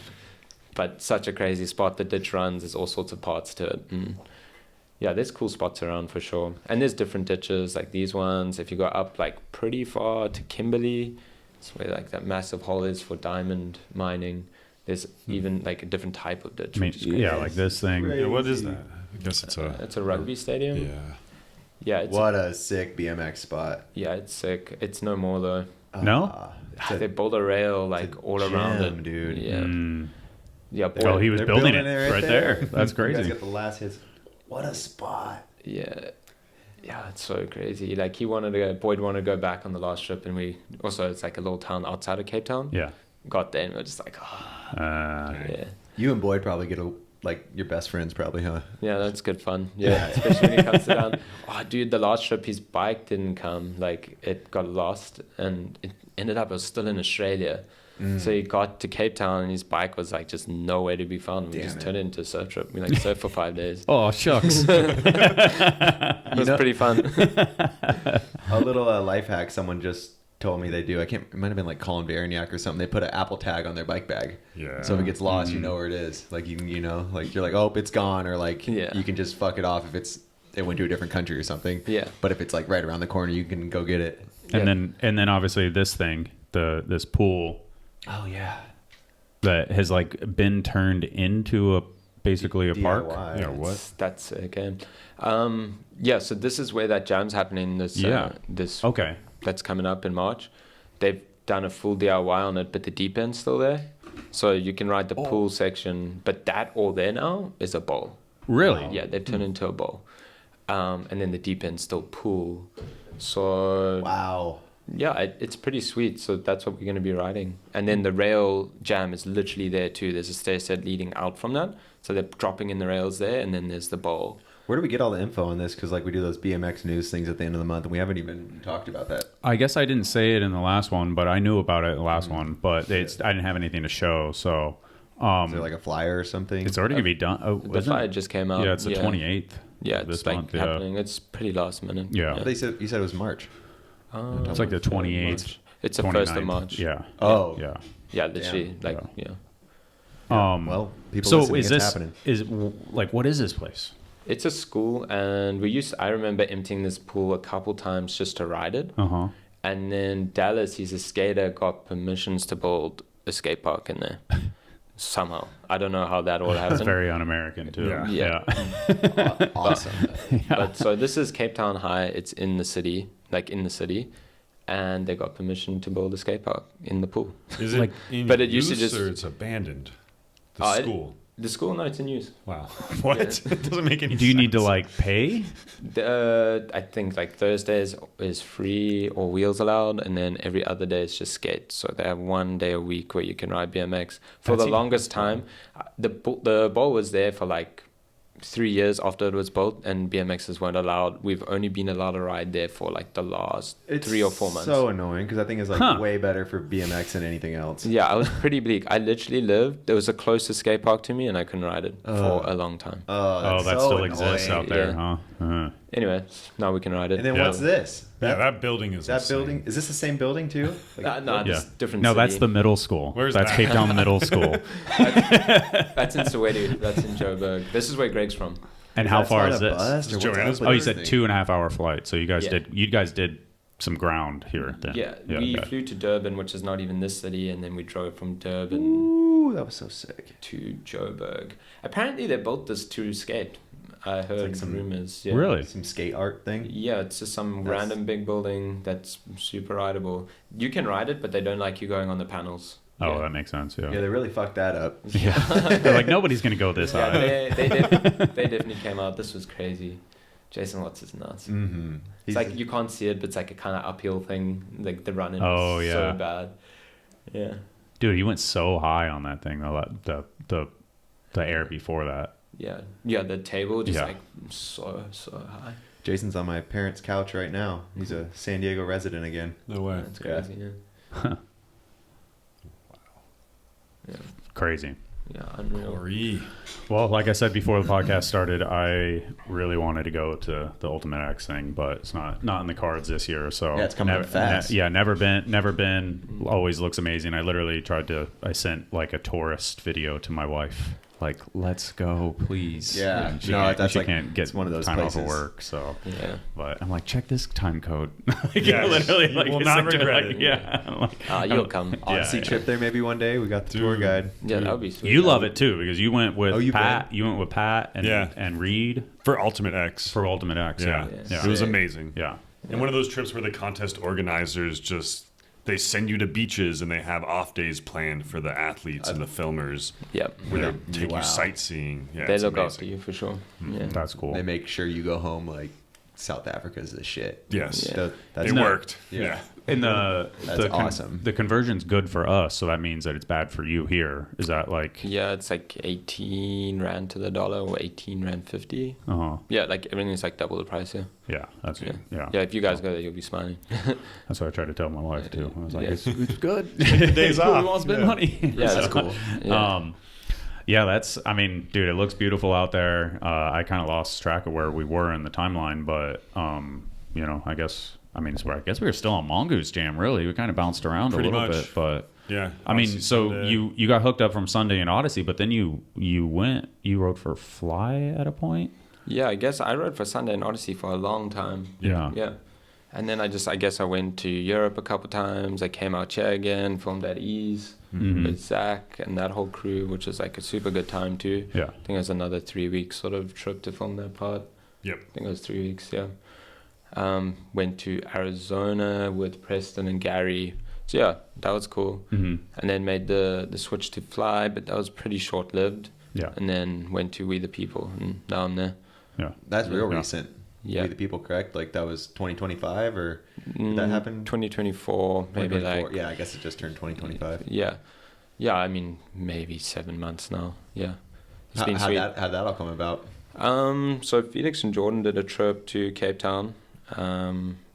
But such a crazy spot. The ditch runs. There's all sorts of parts to it. Yeah, there's cool spots around for sure. And there's different ditches like these ones. If you go up like pretty far to Kimberley, it's where like that massive hole is for diamond mining. There's even like a different type of ditch. I mean, which is crazy. yeah, like this thing. Yeah, what is that? I guess It's a rugby stadium. Yeah. Yeah. It's What a sick BMX spot. Yeah, it's sick. It's no more though. No? It's They built a rail like all around it, dude. Yeah. Mm. Yeah. Oh, he was They're building it it right there. That's You guys crazy. got the last hits. What a spot. Yeah. Yeah, it's so crazy. Like Boyd wanted to go back on the last trip, and it's like a little town outside of Cape Town. Yeah. Got there and we were just like, yeah. You and Boyd probably get your best friends probably, huh? Yeah, that's good fun. Yeah, especially when he comes down. Oh, dude, the last trip his bike didn't come. Like it got lost, and it ended up it was still in Australia. So he got to Cape Town and his bike was like just nowhere to be found. We just turned it into a surf trip. We like surfed for 5 days. Oh, shucks. It was pretty fun. A little life hack someone just told me they do. It might have been like Colin Verignac or something. They put an Apple tag on their bike bag. Yeah. So if it gets lost, you know where it is. Like you know, like you're like, oh, it's gone, or like you can just fuck it off if it went to a different country or something. Yeah. But if it's like right around the corner, you can go get it. And then obviously this thing, this pool. Oh yeah. That has like been turned into basically a park. DIY. Yeah, what? That's sick. Yeah, so this is where that jam's happening. This Okay. that's coming up in March. They've done a full DIY on it, but the deep end's still there. So you can ride the pool section, but that all there now is a bowl. Really? Yeah, they've turned into a bowl. And then the deep end's still pool. So Wow. it's pretty sweet. So that's what we're going to be riding. And then the rail jam is literally there too. There's a stair set leading out from that. So they're dropping in the rails there, and then there's the bowl. Where do we get all the info on this? Because like we do those BMX news things at the end of the month, and we haven't even talked about that. I guess I didn't say it in the last one, but I knew about it in the last one. But I didn't have anything to show, so... is there like a flyer or something? It's already going to be done. Oh, the flyer just came out. Yeah, it's the 28th. Yeah, it's like happening. It's pretty last minute. Yeah. You said it was March. It's like the 28th. It's the 1st of March. Yeah. Oh. Yeah. Yeah, literally. Well, people so listening, is it's this happening. what is this place? It's a school, and I remember emptying this pool a couple times just to ride it. Uh-huh. And then Dallas, he's a skater, got permissions to build a skate park in there. Somehow. I don't know how that all happened. That's very un-American too. Yeah. Awesome. But so this is Cape Town High. It's in the city, and they got permission to build a skate park in the pool. Is it in but it use used to just, or it's abandoned? The school. The school, no, it's in use. Wow. What? It doesn't make any sense. Do you need to pay? I think Thursdays is free or wheels allowed, and then every other day is just skate. So they have 1 day a week where you can ride BMX. For the longest time, the bowl was there for 3 years after it was built, and BMXs weren't allowed. We've only been allowed to ride there for the last 3 or 4 months. So annoying because I think it's way better for BMX than anything else. Yeah, I was pretty bleak. I literally there was a closest skate park to me, and I couldn't ride it for a long time. That so still annoying. exists out there, huh? Uh-huh. Anyway, now we can ride it. And then what's this? That building is that insane. building. Is this the same building too? No, it's different. No, city. that's the middle school. Where's that's that? Cape Town Middle School. That's in Soweto. That's in Joburg. This is where Greg's from. And how far is this? Joanna's You said 2.5 hour flight. So you guys did some ground here then. Yeah, we flew to Durban, which is not even this city, and then we drove from Durban Ooh, that was so sick. to Joburg. Apparently, they built this to skate. I heard some rumors. Yeah. Really? Some skate art thing? Yeah, it's just some random big building that's super rideable. You can ride it, but they don't like you going on the panels. Oh, Yeah. that makes sense. Yeah. Yeah, they really fucked that up. Yeah. They're like, nobody's going to go this high. They definitely came out. This was crazy. Jason Watts is nuts. Mm-hmm. It's you can't see it, but it's a kind of uphill thing. The running Oh, is yeah. so bad. Yeah. Dude, you went so high on that thing, though. The air before that. Yeah. Yeah, the table just Yeah. so high. Jason's on my parents' couch right now. He's a San Diego resident again. No way. That's crazy, yeah. Yeah. Crazy. Yeah, unreal. Corey. Well, like I said before the podcast started, I really wanted to go to the Ultimate X thing, but it's not in the cards this year. So Yeah, it's coming up fast. Never been. Always looks amazing. I literally I sent a tourist video to my wife. Let's go, please. Yeah. And she No, can't, that's she can't get one of those time off places. of work. So, Yeah. but I'm like, check this time code. Yes. Literally, You will I not sent her, regret it. Yeah. I'm like, You'll come. Odyssey yeah. trip there maybe one day. We got the tour Dude. guide. Yeah, that would be sweet. You love it too because you went with you've Pat. been? You went with Pat and Yeah. and Reed For Ultimate X. for Ultimate X. Yeah. Yeah. It was Sick. amazing. Yeah. And one of those trips where the contest organizers they send you to beaches and they have off days planned for the athletes and the filmers Yep. where they take Wow. you sightseeing. Yeah, They it's look amazing. after you for sure. Yeah. That's cool. They make sure you go home South Africa's the shit. Yes. Yeah. That's It worked. Yeah. Yeah. And That's awesome. The conversion's good for us, so that means that it's bad for you here. Is that Yeah, it's 18 rand to the dollar or 18 rand 50. Uh-huh. Yeah, everything's double the price here. Yeah, that's Yeah. yeah. Yeah, if you guys go there, you'll be smiling. That's what I tried to tell my wife too. I was like, Yeah. it's good. Take the days We off. won't spend Yeah. money. Yeah, that's cool. Yeah. Yeah, dude, it looks beautiful out there. I kind of lost track of where we were in the timeline, but I guess we were still on Mongoose Jam. Really, we kind of bounced around Pretty a little much. bit, but Yeah. I mean, Odyssey so Sunday. you got hooked up from Sunday and Odyssey, but then you rode for Fly at a point. Yeah, I guess I rode for Sunday and Odyssey for a long time. Yeah. Yeah. And then I guess I went to Europe a couple times. I came out here again, filmed at Ease Mhm. with Zach and that whole crew, which was a super good time too. Yeah. I think it was another 3 weeks sort of trip to film that part. Yep. I think it was 3 weeks, yeah. Went to Arizona with Preston and Gary. So yeah, that was cool. Mm-hmm. And then made the switch to Fly, but that was pretty short lived. Yeah. And then went to We the People, and now I'm there. Yeah. That's real Yeah. recent. Yeah. We the People, correct? Like that was 2025, or did that happen? 2024, maybe 2024. like. Yeah, I guess it just turned 2025. Yeah. Yeah, I mean, maybe 7 months now. Yeah. It's been How'd sweet. that all come about? So Felix and Jordan did a trip to Cape Town.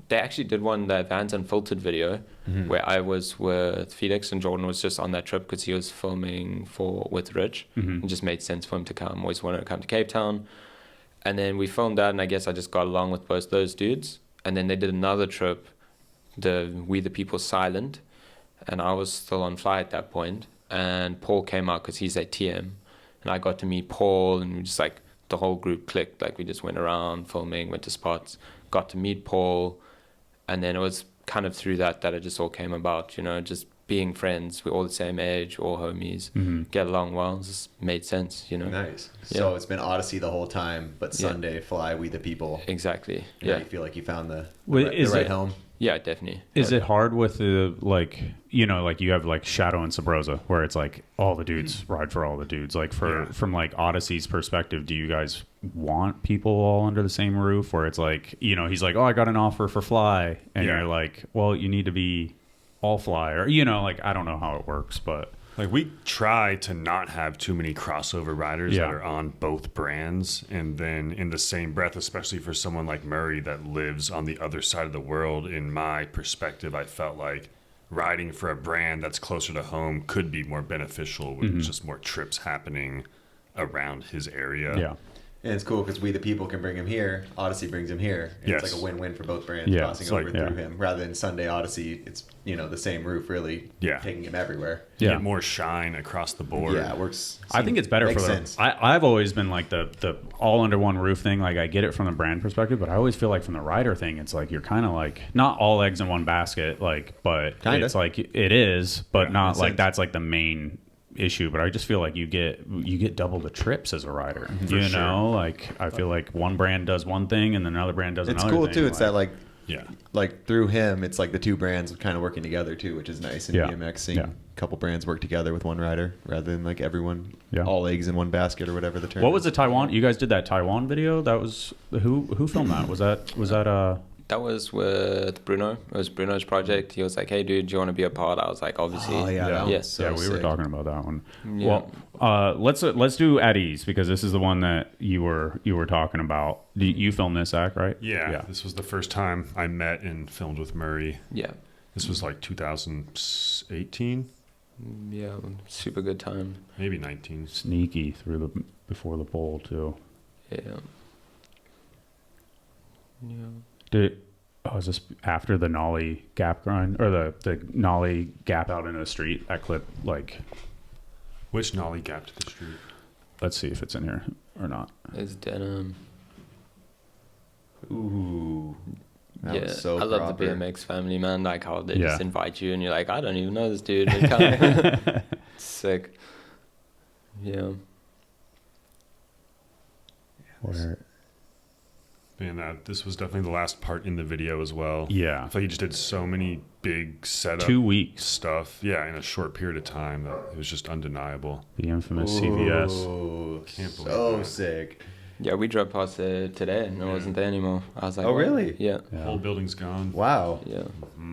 They actually did the Vans Unfiltered video where I was with Felix, and Jordan was just on that trip because he was filming with Rich. It just made sense for him to come. Always wanted to come to Cape Town. And then we filmed that, and I guess I just got along with both those dudes. And then they did another trip, the We the People Silent, and I was still on fly at that point. And Paul came out because he's at TM. And I got to meet Paul, and we just like, the whole group clicked. Like we just went around filming, went to spots, got to meet Paul. And then it was kind of through that it just all came about, you know, just being friends. We're all the same age, all homies, get along well. It just made sense, you know. Nice. Yeah. So it's been Odyssey the whole time, but Sunday fly We the People. Exactly. And Yeah. You feel like you found the Is right it- home. Yeah, definitely. Is it hard with the, like, you know, like you have like Shadow and Sabrosa where it's like all the dudes ride for all the dudes, like from like Odyssey's perspective, do you guys want people all under the same roof where it's like, you know, he's like, oh, I got an offer for fly, and you're like, well, you need to be all fly, or, you know, like, I don't know how it works, but like we try to not have too many crossover riders that are on both brands, and then in the same breath, especially for someone like Murray that lives on the other side of the world, in my perspective, I felt like riding for a brand that's closer to home could be more beneficial with just more trips happening around his area. yeah. And it's cool because We the People can bring him here. Odyssey brings him here. And Yes. It's like a win-win for both brands Yeah, crossing it's over like- through him. Rather than Sunday Odyssey, it's, you know, the same roof really taking him everywhere. You Yeah. get more shine across the board. Yeah, it works. I think it's better for Makes the. sense. I've always been like the all under one roof thing. Like I get it from the brand perspective, but I always feel like from the rider thing, it's like you're kind of like not all eggs in one basket. Like, but Kinda. it's like it is, but not makes like sense. that's like the main issue. But I just feel like you get double the trips as a rider. For You sure. know, like I feel like one brand does one thing and then another brand does It's another cool thing. too. It's that like Yeah. like through him, it's like the two brands kind of working together too, which is nice in Yeah. BMX, seeing Yeah. a couple brands work together with one rider rather than like everyone Yeah. all eggs in one basket or whatever the term. What was is. the Taiwan? You guys did that Taiwan video? That was who filmed that? Was that That was with Bruno. It was Bruno's project. He was like, hey, dude, do you want to be a part? I was like, obviously. Oh yeah, that Yes. was so yeah, we were sick. talking about that one. Yeah. Well, let's do At Ease because this is the one that you were talking about. You filmed this, Zach, right? Yeah, this was the first time I met and filmed with Murray. Yeah. This was like 2018, Yeah. Super good time. maybe 19. Sneaky before the poll too. Yeah. Yeah. Is this after the nollie gap grind or the nollie gap out into the street? That clip, like, Which nollie gap to the street? let's see if it's in here or not. It's denim. Ooh, that yeah. was so I love proper. the BMX family, man. Like how they Yeah. just invite you and you're like, I don't even know this dude. They come. Sick. Yeah. Where? And this was definitely the last part in the video as well. Yeah, I feel like he just did so many big setup 2 weeks. stuff. Yeah, in a short period of time that it was just undeniable. The infamous CVS. Ooh, Can't believe so that. sick. Yeah, we drove past it today and it wasn't there anymore. I was like, Oh, what? really? Yeah. The whole building's gone. Wow, Yeah.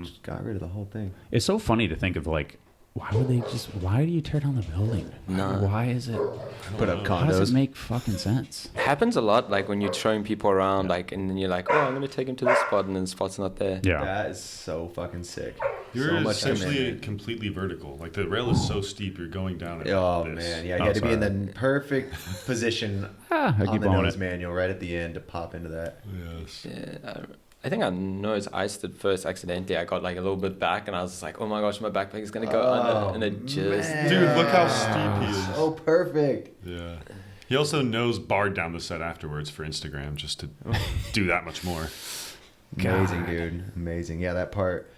just got rid of the whole thing. It's so funny to think of like, why do you tear down the building? Nah. Why is it? Put up How does condos. it make fucking sense? It happens a lot, like when you're showing people around, like, and then you're like, oh, I'm going to take him to this spot, and then the spot's not there. Yeah. That is so fucking sick. You're so much essentially commitment. completely vertical. Like the rail is so steep, you're going down. Oh this. man, yeah, you Oh, had to be in sorry. the perfect position I on keep the on nose it. manual right at the end to pop into that. Yes. Yeah, I think I nose iced it first accidentally. I got like a little bit back, and I was just like, oh my gosh, my backpack is going to go under, and it just... man. Dude, look how steep he is. Oh, perfect. Yeah. He also nose barred down the set afterwards for Instagram just to do that much more. Amazing, dude. Amazing. Yeah, that part.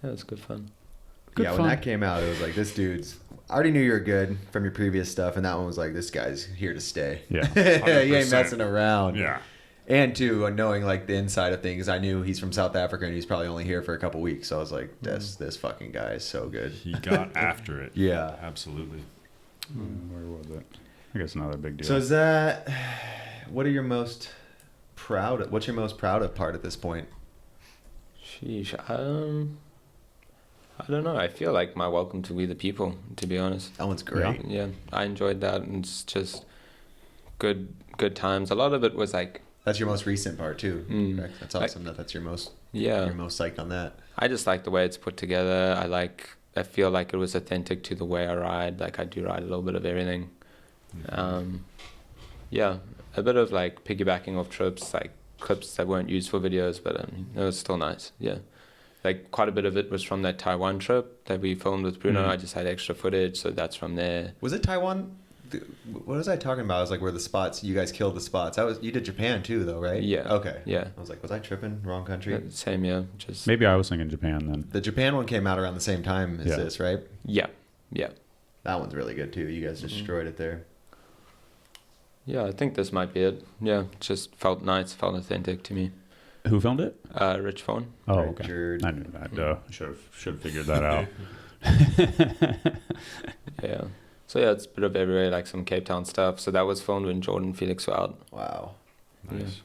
Yeah, it was good fun. Good yeah, fun. when that came out, it was like, this dude's... I already knew you were good from your previous stuff, and that one was like, this guy's here to stay. Yeah. He ain't 100%. messing around. Yeah. And two, knowing like the inside of things, I knew he's from South Africa and he's probably only here for a couple weeks. So I was like, this fucking guy is so good. He got after it. Yeah. Absolutely. Where was it? I guess another big deal. So is that, what are your most proud of? What's your most proud of part at this point? Sheesh. I don't know. I feel like my Welcome to We the People, to be honest. That one's great. Yeah, I enjoyed that, and it's just good times. A lot of it was like. That's your most recent part too. Correct? That's awesome. That's your most. Yeah. You're most psyched on that. I just like the way it's put together. I feel like it was authentic to the way I ride. Like I do ride a little bit of everything. Yeah, a bit of like piggybacking off trips, like clips that weren't used for videos, but it was still nice. Yeah. Like quite a bit of it was from that Taiwan trip that we filmed with Bruno. I just had extra footage, so that's from there. Was it Taiwan? What was I talking about? I was like, where the spots, you guys killed the spots. You did Japan too, though, right? Yeah. Okay. Yeah. I was like, was I tripping? Wrong country? Same, yeah. Just maybe I was thinking Japan then. The Japan one came out around the same time as this, right? Yeah. Yeah. That one's really good too. You guys destroyed it there. Yeah, I think this might be it. Yeah, just felt nice, felt authentic to me. Who filmed it? Rich Phone. Oh, okay. Richard. I knew that. Should have figured that out. Yeah. So yeah, it's a bit of everywhere, like some Cape Town stuff. So that was filmed when Jordan and Felix were out. Wow. Nice.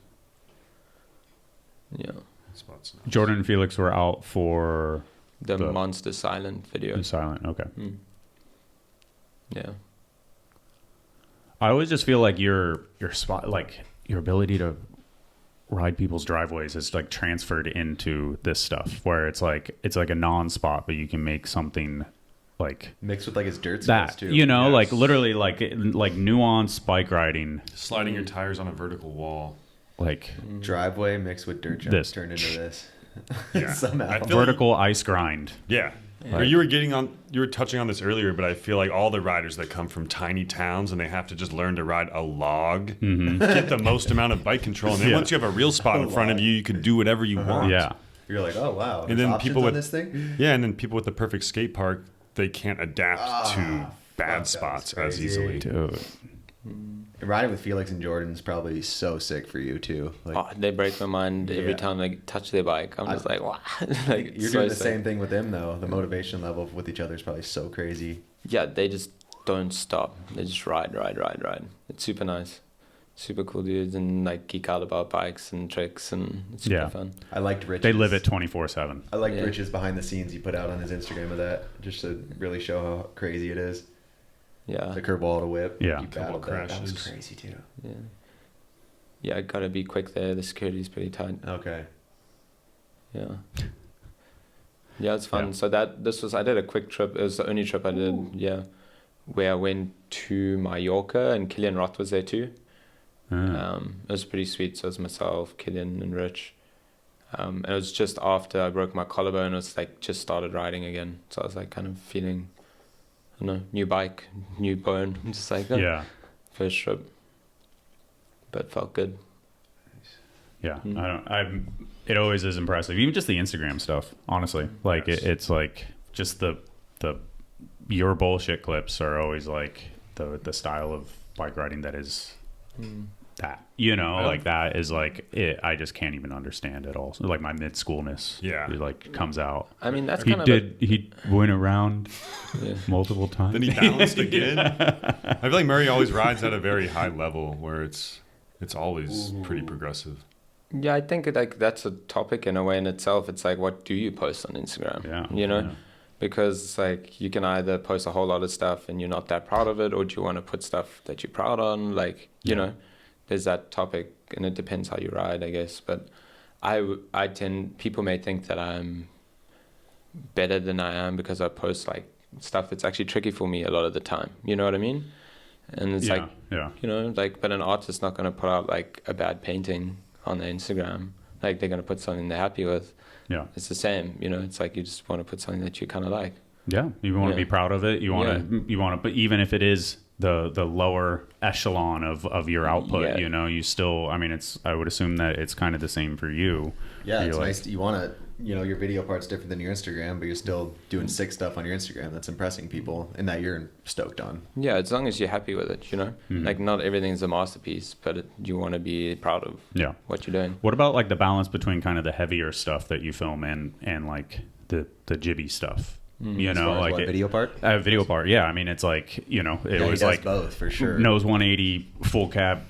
Yeah. Spots nice. Jordan and Felix were out for the Monster Silent video. Silent, okay. Yeah. I always just feel like your spot, like your ability to ride people's driveways is like transferred into this stuff, where it's like a non-spot, but you can make something like mixed with like his dirt that, too. you know, like literally like nuanced bike riding, sliding your tires on a vertical wall, like driveway mixed with dirt jumps turned into this. Yeah. Somehow vertical ice grind. Yeah. Like, you were touching on this earlier, but I feel like all the riders that come from tiny towns and they have to just learn to ride a log, get the most amount of bike control, and then once you have a real spot in front of you, you can do whatever you want. Yeah. You're like, oh wow. And then people with this thing? Yeah, and then people with the perfect skate park, they can't adapt to bad spots as easily. Dude. Riding with Felix and Jordan is probably so sick for you too. Like, they break my mind every time they touch their bike. I'm just like, wow. Like, you're doing the same thing with them though. The motivation level with each other is probably so crazy. Yeah, they just don't stop. They just ride. It's super nice. Super cool dudes, and like geek out about bikes and tricks, and it's super fun. I liked Rich's. They live it 24/7. I liked Rich's behind the scenes he put out on his Instagram of that, just to really show how crazy it is. Yeah. The curve wall to whip. Yeah. He Couple battled that was crashes. crazy too. Yeah. Yeah, I gotta be quick there. The security's pretty tight. Okay. Yeah. Yeah, it's fun. So I did a quick trip. It was the only trip I did, where I went to Mallorca, and Killian Roth was there too. It was pretty sweet. So it was myself, Killian, and Rich. It was just after I broke my collarbone. It was like just started riding again. So I was like kind of feeling, I don't know, new bike, new bone. Just like first trip. But felt good. Yeah, it always is impressive. Even just the Instagram stuff, honestly. Like it's like just the your bullshit clips are always like the style of bike riding that is that, you know, like that is like it. I just can't even understand it all. So like my mid-schoolness, it like comes out. I mean, that's he went around multiple times. Then he balanced again. I feel like Murray always rides at a very high level where it's always pretty progressive. Yeah, I think like that's a topic in a way in itself. It's like, what do you post on Instagram? Yeah, you know, because it's like you can either post a whole lot of stuff and you're not that proud of it, or do you want to put stuff that you're proud on? Like, you know, there's that topic, and it depends how you ride, I guess. But people may think that I'm better than I am because I post like stuff that's actually tricky for me a lot of the time. You know what I mean? And it's you know, like, but an artist's not going to put out like a bad painting on their Instagram. Like, they're going to put something they're happy with. Yeah. It's the same, you know, it's like you just want to put something that you kind of like. Yeah. You want to be proud of it. You want to, but even if it is the lower echelon of your output, you know, you still, I mean, I would assume that it's kind of the same for you. Yeah. It's nice. You want to, you know, your video part's different than your Instagram, but you're still doing sick stuff on your Instagram that's impressing people and that you're stoked on. Yeah, as long as you're happy with it, you know. Like, not everything's a masterpiece, but you want to be proud of what you're doing. What about like the balance between kind of the heavier stuff that you film and like the jibby stuff? You know, like video part? Video part, yeah. I mean, it's like, you know, it was like both for sure. Nose 180, full cab,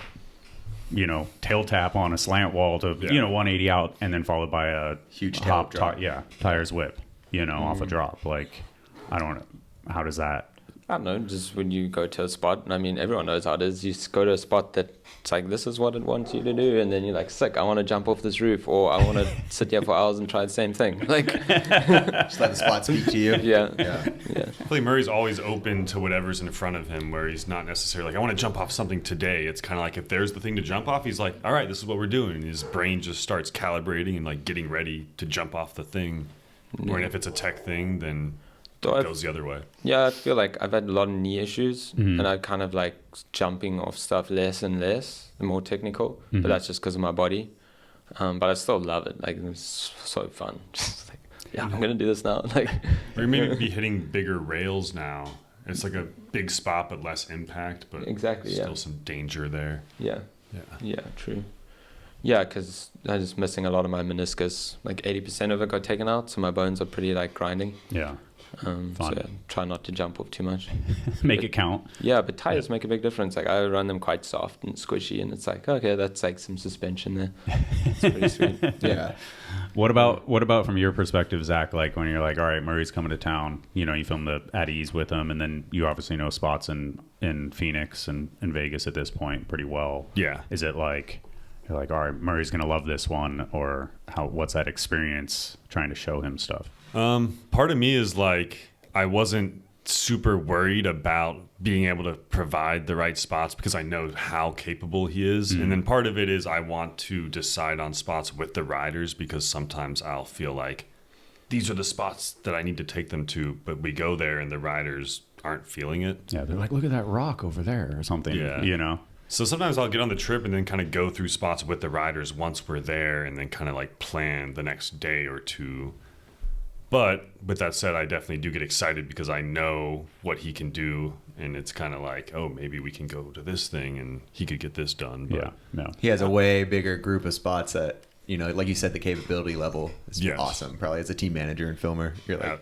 tail tap on a slant wall to 180 out, and then followed by a huge hop drop. tires whip, off a drop. Like, I don't know, how does that? I don't know, just when you go to a spot, I mean, everyone knows how it is. You just go to a spot that it's like, this is what it wants you to do, and then you're like, sick, I want to jump off this roof, or I want to sit here for hours and try the same thing. Like, just let the spot speak to you. Yeah. I feel like Murray's always open to whatever's in front of him, where he's not necessarily like, I want to jump off something today. It's kind of like, if there's the thing to jump off, he's like, all right, this is what we're doing. And his brain just starts calibrating and like getting ready to jump off the thing. Or if it's a tech thing, then it goes the other way. Yeah, I feel like I've had a lot of knee issues, and I kind of like jumping off stuff less and less, the more technical. But that's just because of my body. But I still love it. Like, it's so fun. Just like, I'm gonna do this now. Like, or maybe be hitting bigger rails now. It's like a big spot but less impact, but still some danger there. Yeah, true. Yeah, because I was missing a lot of my meniscus. Like 80% of it got taken out, so my bones are pretty like grinding. Yeah. So try not to jump off too much. Make it count. Yeah, but tires make a big difference. Like, I run them quite soft and squishy, and it's like, okay, that's like some suspension there. It's pretty sweet. Yeah. What about from your perspective, Zach? Like, when you're like, all right, Murray's coming to town. You film the At Ease with him, and then you obviously know spots in Phoenix and in Vegas at this point pretty well. Yeah. Is it like, you're like, all right, Murray's gonna love this one, or what's that experience trying to show him stuff? Part of me is like, I wasn't super worried about being able to provide the right spots because I know how capable he is. And then part of it is I want to decide on spots with the riders, because sometimes I'll feel like these are the spots that I need to take them to, but we go there and the riders aren't feeling it. Yeah, they're like, look at that rock over there or something. Yeah. So sometimes I'll get on the trip and then kind of go through spots with the riders once we're there, and then kind of like plan the next day or two. But with that said, I definitely do get excited because I know what he can do, and it's kind of like, oh, maybe we can go to this thing and he could get this done. But he has a way bigger group of spots that, like you said, the capability level is awesome. Probably as a team manager and filmer, you're like,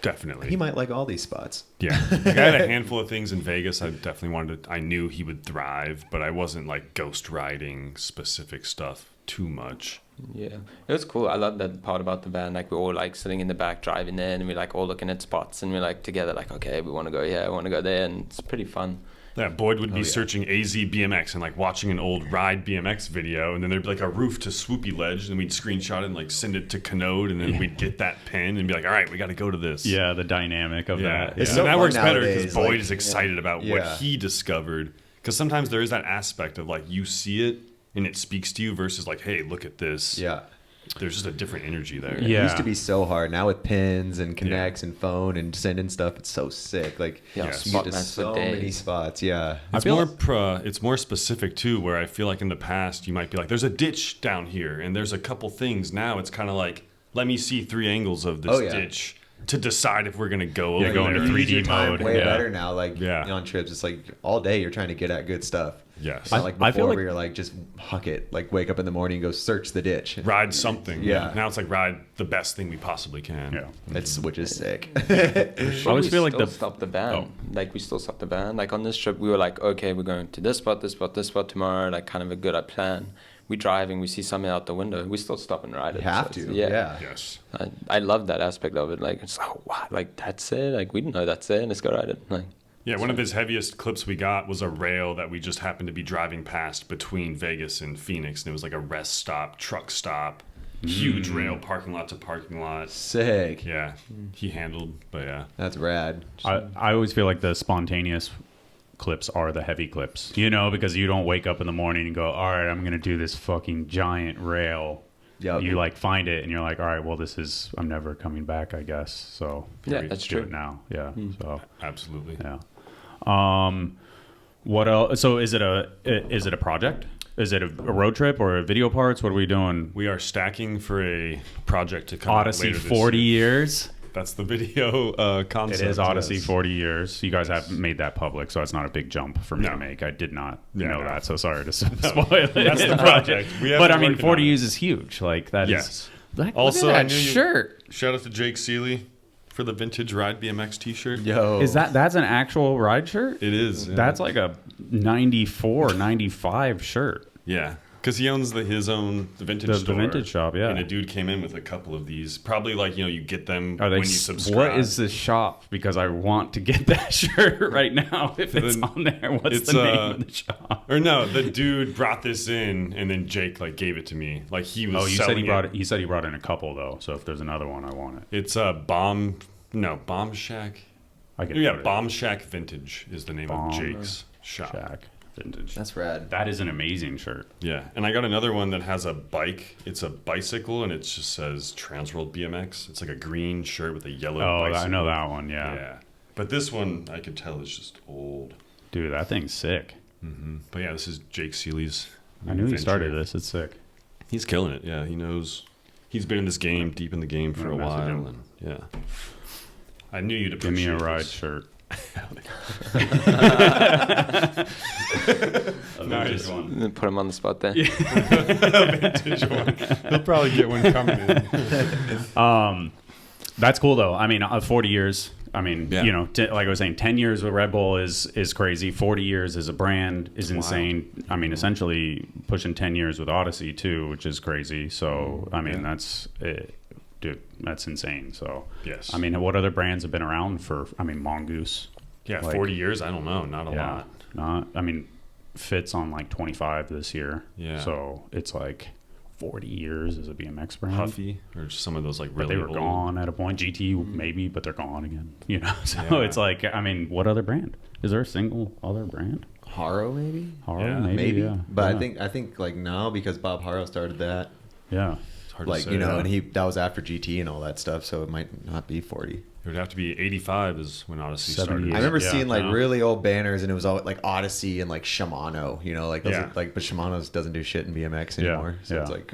definitely. He might like all these spots. Yeah. Like, I had a handful of things in Vegas I definitely I knew he would thrive, but I wasn't like ghost riding specific stuff too much. Yeah, it was cool. I love that part about the van. Like, we're all like sitting in the back driving there, and we're like all looking at spots, and we're like together, like, okay, we want to go here, I want to go there, and it's pretty fun. Yeah, Boyd would be searching AZ BMX and like watching an old ride BMX video, and then there'd be like a roof to swoopy ledge, and we'd screenshot it and like send it to Canode, and then we'd get that pin and be like, all right, we got to go to this. Yeah, the dynamic of that. It's so that fun works better nowadays, because Boyd is excited about what he discovered. Because sometimes there is that aspect of like, you see it and it speaks to you versus like, hey, look at this. Yeah. There's just a different energy there. It used to be so hard. Now with pins and connects and phone and sending stuff, it's so sick. Like, you get to so many spots. Yeah. It's more specific too, where I feel like in the past you might be like, there's a ditch down here and there's a couple things. Now it's kind of like, let me see 3 angles of this ditch to decide if we're going to go over go into 3D mode. Way better now. Like, on trips, it's like all day you're trying to get at good stuff. Yes. Not like before, where you're like, just huck it. Like, wake up in the morning and go search the ditch. Ride something. Yeah. Now it's like, ride the best thing we possibly can. Yeah. Which is sick. I always feel like stop the van. Like, we still stop the van. Like, on this trip, we were like, okay, we're going to this spot, this spot, this spot tomorrow. Like, kind of a good plan. We're driving, we see something out the window, we still stop and ride it. You have to. Yeah. Yes. I love that aspect of it. Like, it's like, oh, wow, like, that's it. Like, we didn't know that's it. Let's go ride it. Like, one of his heaviest clips we got was a rail that we just happened to be driving past between Vegas and Phoenix, and it was like a rest stop, truck stop, huge rail, parking lot to parking lot. Sick. Yeah, he handled, but yeah. That's rad. I always feel like the spontaneous clips are the heavy clips, because you don't wake up in the morning and go, all right, I'm going to do this fucking giant rail. Yep. You like find it and you're like, all right, well, I'm never coming back, I guess. So that's true. Do it now. Yeah. So absolutely. Yeah. What else? So is it a project? Is it a road trip or a video parts? What are we doing? We are stacking for a project to come Odyssey out later 40 this years. That's the video concept. It is Odyssey 40 years. You guys have made that public, so it's not a big jump for me to make. I did not know that, so sorry to spoil it. That's the project. But I mean, 40 years is huge. Like, that is. Like, also, look at that shirt. Shout out to Jake Seeley for the vintage Ride BMX t-shirt. Yo. That's an actual ride shirt? It is. Yeah. That's like a 94, 95 shirt. Yeah. Because he owns his own vintage store. The vintage shop, yeah. And a dude came in with a couple of these. Probably like, you get them when you subscribe. What is this shop? Because I want to get that shirt right now if it's on there. What's the name of the shop? Or no, the dude brought this in and then Jake like gave it to me. Like he was you said he brought it. He said he brought in a couple though. So if there's another one, I want it. It's a Bomb Shack. Bomb Shack Vintage is the name of Jake's shop. Shack Vintage. That's rad. That is an amazing shirt. Yeah, and I got another one that has a bike. It's a bicycle, and it just says Transworld BMX. It's like a green shirt with a yellow bicycle. I know that one, Yeah. But this one, I could tell, is just old. Dude, that thing's sick. Mm-hmm. But yeah, this is Jake Seeley's. I knew he started this. It's sick. He's killing it. Yeah, he knows. He's been in this game, deep in the game for a while. And yeah. I knew you'd appreciate Give me a ride this. shirt. Nice one. Put him on the spot there. Vintage one. He'll probably get one coming in. That's cool though. I mean, 40 years. I mean, like I was saying, 10 years with Red Bull is crazy. 40 years as a brand is insane. Wow. I mean, essentially pushing 10 years with Odyssey too, which is crazy. So, I mean, that's it. Dude, that's insane. So, yes. I mean, what other brands have been around for, Mongoose? Yeah, 40 years? I don't know. Not a lot. I mean, Fit's on like 25 this year. Yeah. So, it's like 40 years as a BMX brand. Huffy, or just some of those like really But they were gone at a point. GT maybe, but they're gone again. So it's like, I mean, what other brand? Is there a single other brand? Haro maybe? Haro maybe. Yeah. But I think like now because Bob Haro started that. Yeah. Hard like to say, and that was after GT and all that stuff, so it might not be 40. It would have to be 85 is when Odyssey started. I remember seeing like really old banners, and it was all like Odyssey and like Shimano, like those but Shimano's doesn't do shit in BMX anymore. So it's like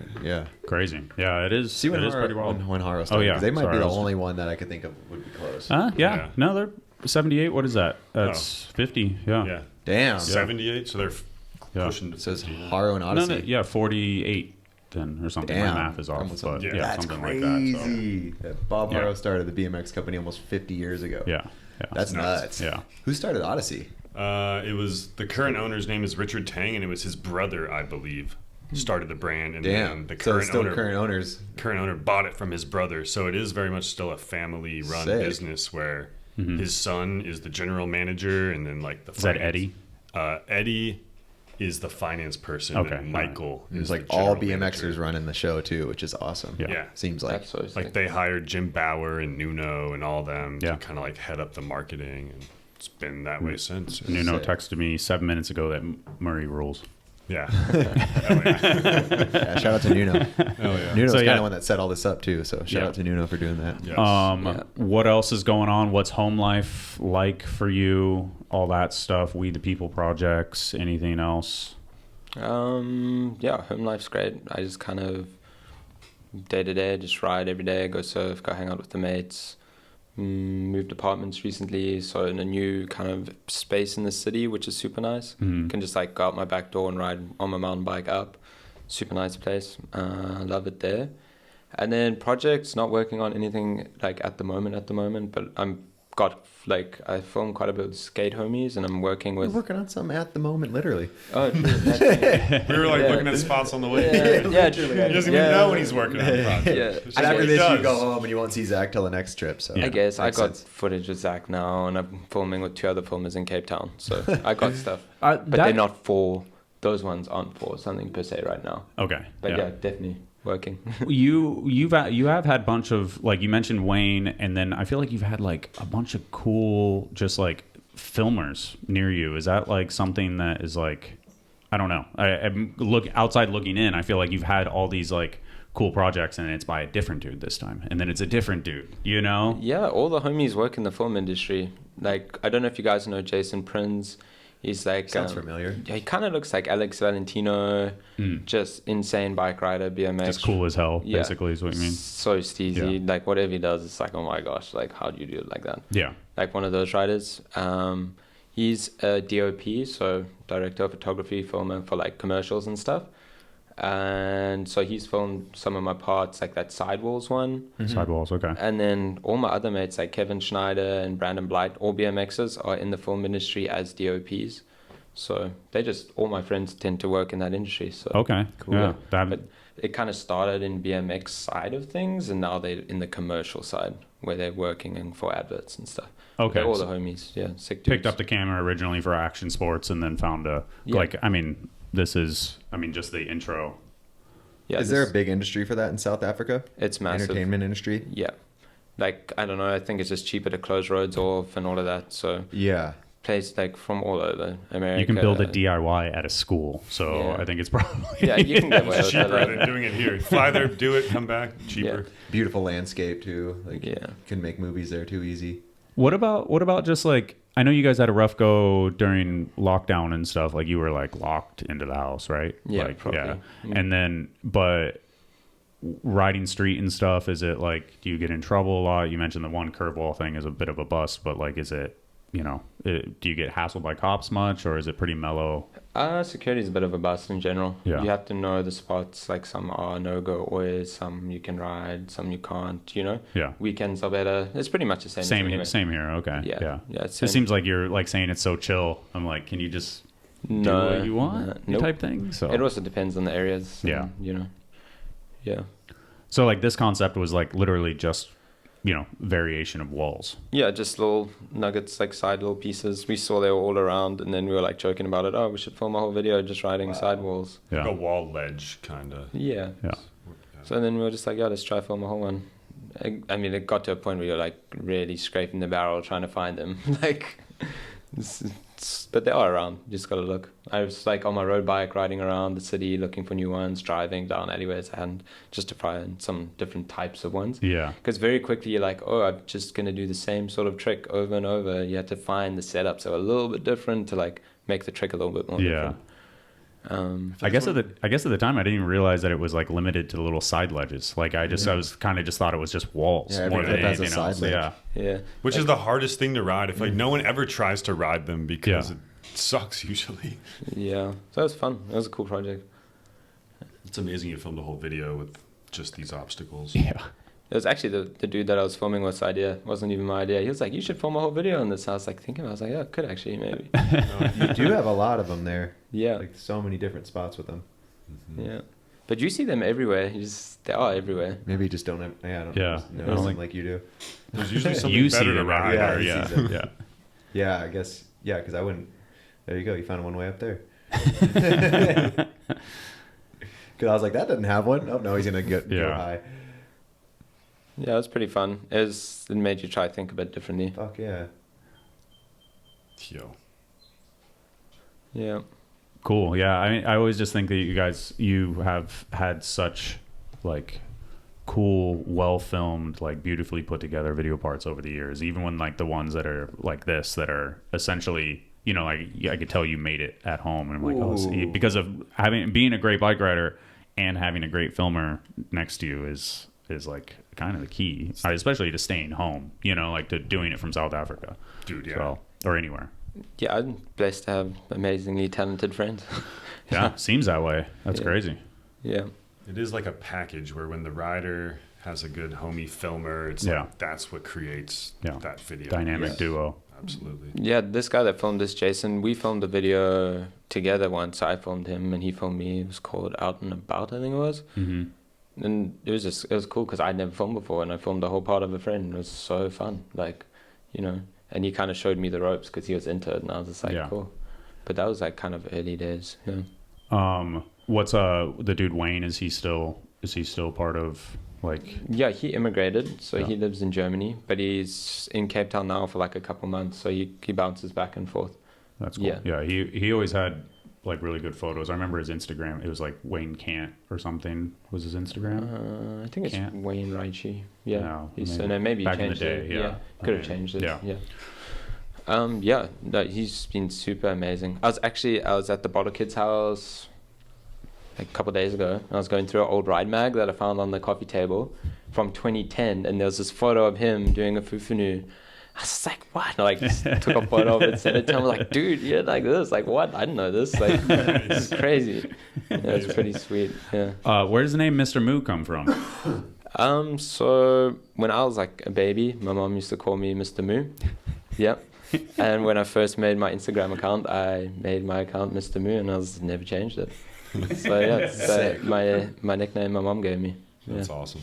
crazy. Yeah, it is. See when it is pretty well. When Haro started, they might be the only one that I could think of would be close. Yeah. No, they're 78. What is that? That's 50. Yeah. Damn. 78. So they're pushing to 50. So it's Haro and Odyssey. No, 48. Or something. Damn. My math is off, but that's something crazy. like that. So. Bob Haro started the BMX company almost 50 years ago. Yeah. That's nuts. Yeah. Who started Odyssey? It was the current owner's name is Richard Tang, and it was his brother, I believe, started the brand, and then the current owner bought it from his brother. So it is very much still a family-run business where his son is the general manager, and then like the is that Eddie? Eddie is the finance person. Okay. And Michael is like all BMXers running the show too, which is awesome. Yeah. Seems like like they hired Jim Bauer and Nuno and all them to kind of like head up the marketing, and it's been that way since. Nuno texted me 7 minutes ago that Murray rules. Yeah. Shout out to Nuno. Nuno's kind of one that set all this up too. So shout out to Nuno for doing that. Yes. What else is going on? What's home life like for you? All that stuff. We the People projects. Anything else? Home life's great. I just kind of day to day just ride every day, go surf, go hang out with the mates. Moved apartments recently, so in a new kind of space in the city, which is super nice. Can just like go out my back door and ride on my mountain bike up. Super nice place. Love it there. And then projects, not working on anything like at the moment, but I film quite a bit with skate homies, and I'm working with. We're working on something at the moment, literally. Oh, true. We were like looking at spots on the way. Yeah, true. He doesn't even know when he's working on the project. Yeah. And after this, you go home and you won't see Zach till the next trip. So I guess I got footage with Zach now, and I'm filming with 2 other filmers in Cape Town. So I got stuff, but they're not for. Those ones aren't for something per se right now. Okay. But yeah definitely working. You have had a bunch of, like you mentioned Wayne, and then I feel like you've had like a bunch of cool just like filmers near you. Is that like something that is like, I don't know. I'm outside looking in. I feel like you've had all these like cool projects, and it's by a different dude this time, and then it's a different dude. Yeah, all the homies work in the film industry. Like I don't know if you guys know Jason Prinz. He's like sounds familiar. Yeah, he kind of looks like Alex Valentino, just insane bike rider, BMX. Just cool as hell, basically, is what you mean. So steezy. Yeah. Like whatever he does, it's like, oh my gosh, like how do you do it like that? Yeah. Like one of those riders. He's a DOP, so director of photography, filmer for like commercials and stuff. And so he's filmed some of my parts, like that Sidewalls one. Sidewalls, okay. And then all my other mates, like Kevin Schneider and Brandon Blight, all BMXers, are in the film industry as DOPs. So all my friends tend to work in that industry. So Okay. Cool. Yeah. but it kind of started in BMX side of things, and now they're in the commercial side where they're working for adverts and stuff. Okay. They're all the homies, yeah, sick dudes. Picked up the camera originally for action sports and then found just the intro. Yeah, Is there a big industry for that in South Africa? It's massive. Entertainment industry? Yeah. Like, I don't know, I think it's just cheaper to close roads off and all of that. So Yeah. places like from all over America. You can build a DIY at a school, so Yeah. I think it's probably Yeah, you can get away It's with cheaper that. than doing it here. Fly there, do it, come back, cheaper. Beautiful landscape too. Like Yeah. you can make movies there too easy. What about just like, I know you guys had a rough go during lockdown and stuff, like you were like locked into the house, right? Yeah, like, probably. yeah. Mm. And then but riding street and stuff, is it like, do you get in trouble a lot? You mentioned the one curve wall thing is a bit of a bust, but like, is it, do you get hassled by cops much, or is it pretty mellow? Security is a bit of a bust in general. Yeah. You have to know the spots, like some are no-go always, some you can ride, some you can't, Yeah. Weekends are better. It's pretty much the same. Same here. Okay. Yeah. Yeah, it's It same. seems like you're like saying it's so chill. I'm like, can you just do what you want? Nope. Type thing. So It also depends on the areas. Yeah. Yeah. So like this concept was like literally just, variation of walls. Yeah, just little nuggets, like side little pieces. We saw they were all around, and then we were like joking about it. Oh, we should film a whole video just riding sidewalls. Yeah. Like a wall ledge, kind of. Yeah. Yeah. So then we were just like, yeah, let's try film a whole one. I mean, it got to a point where you're like really scraping the barrel trying to find them. Like, but they are around. You just got to look. I was like on my road bike riding around the city looking for new ones, driving down alleyways and just to find some different types of ones. Yeah. Because very quickly you're like, oh, I'm just going to do the same sort of trick over and over. You have to find the setups that are a little bit different to like make the trick a little bit more different. I guess at the time I didn't even realize that it was like limited to the little side ledges. Like I was kind of just thought it was just walls Yeah, more every than clip has a anything else. side ledge. Yeah. Which is the hardest thing to ride. If like no one ever tries to ride them because Yeah. it sucks usually. Yeah. So it was fun. It was a cool project. It's amazing you filmed a whole video with just these obstacles. Yeah. It was actually the dude that I was filming with idea. It wasn't even my idea. He was like, you should film a whole video on this. I was like thinking, I was like, yeah, I could actually maybe. You do have a lot of them there. Yeah. Like so many different spots with them. Yeah. But you see them everywhere. They are everywhere. Maybe you just don't have. Yeah, I don't Yeah. notice I don't them think- like you do. There's usually something You see better to them ride. everywhere. he Yeah. sees them. Yeah. Yeah, I guess. Yeah, because I wouldn't. There you go. You found one way up there. Because I was like, that doesn't have one. Oh no, he's gonna go Yeah. high. Yeah, it was pretty fun. It made you try to think a bit differently. Fuck yeah. Yo. Yeah. Cool. Yeah. I always just think that you have had such like cool, well filmed, like beautifully put together video parts over the years. Even when like the ones that are like this, that are essentially, like I could tell you made it at home, and I'm like, oh, see, because of being a great bike rider and having a great filmer next to you is like kind of the key, especially to staying home. Like to doing it from South Africa, Dude, yeah. so, or anywhere. Yeah, I'm blessed to have amazingly talented friends. Yeah, seems that way. That's Yeah. crazy. Yeah. It is like a package where when the rider has a good homie filmer, it's Yeah. like that's what creates Yeah. that video. Dynamic Yes. duo. Absolutely. Yeah, this guy that filmed this, Jason, we filmed a video together once. I filmed him and he filmed me. It was called Out and About, I think it was. Mm-hmm. And it was cool because I'd never filmed before, and I filmed the whole part of a friend. It was so fun, like, and he kind of showed me the ropes because he was into it, and I was just like, Yeah. cool. But that was like kind of early days. Yeah. What's the dude Wayne? Is he still part of like? Yeah, he immigrated, so Yeah. he lives in Germany, but he's in Cape Town now for like a couple months, so he bounces back and forth. That's cool. Yeah. Yeah. He always had like really good photos. I remember his Instagram. It was like Wayne Can't or something was his Instagram. I think it's Can't. Wayne Raichi. Yeah. No, Maybe he back in the changed day, it. yeah. Could have changed it. Yeah. Yeah. No, he's been super amazing. I was at the Bottle Kid's house like a couple of days ago, and I was going through an old ride mag that I found on the coffee table from 2010, and there was this photo of him doing a fufunu. I was just like, what? And I just took a photo of it, sent it to him. I was like, dude, you're like this. Like, what? I didn't know this. Like, this is crazy. Yeah, it's pretty sweet. Yeah. Where does the name Mr. Moo come from? So when I was like a baby, my mom used to call me Mr. Moo. Yep. And when I first made my Instagram account, I made my account Mr. Moo, and I never changed it. So yeah, so my nickname my mom gave me. That's awesome.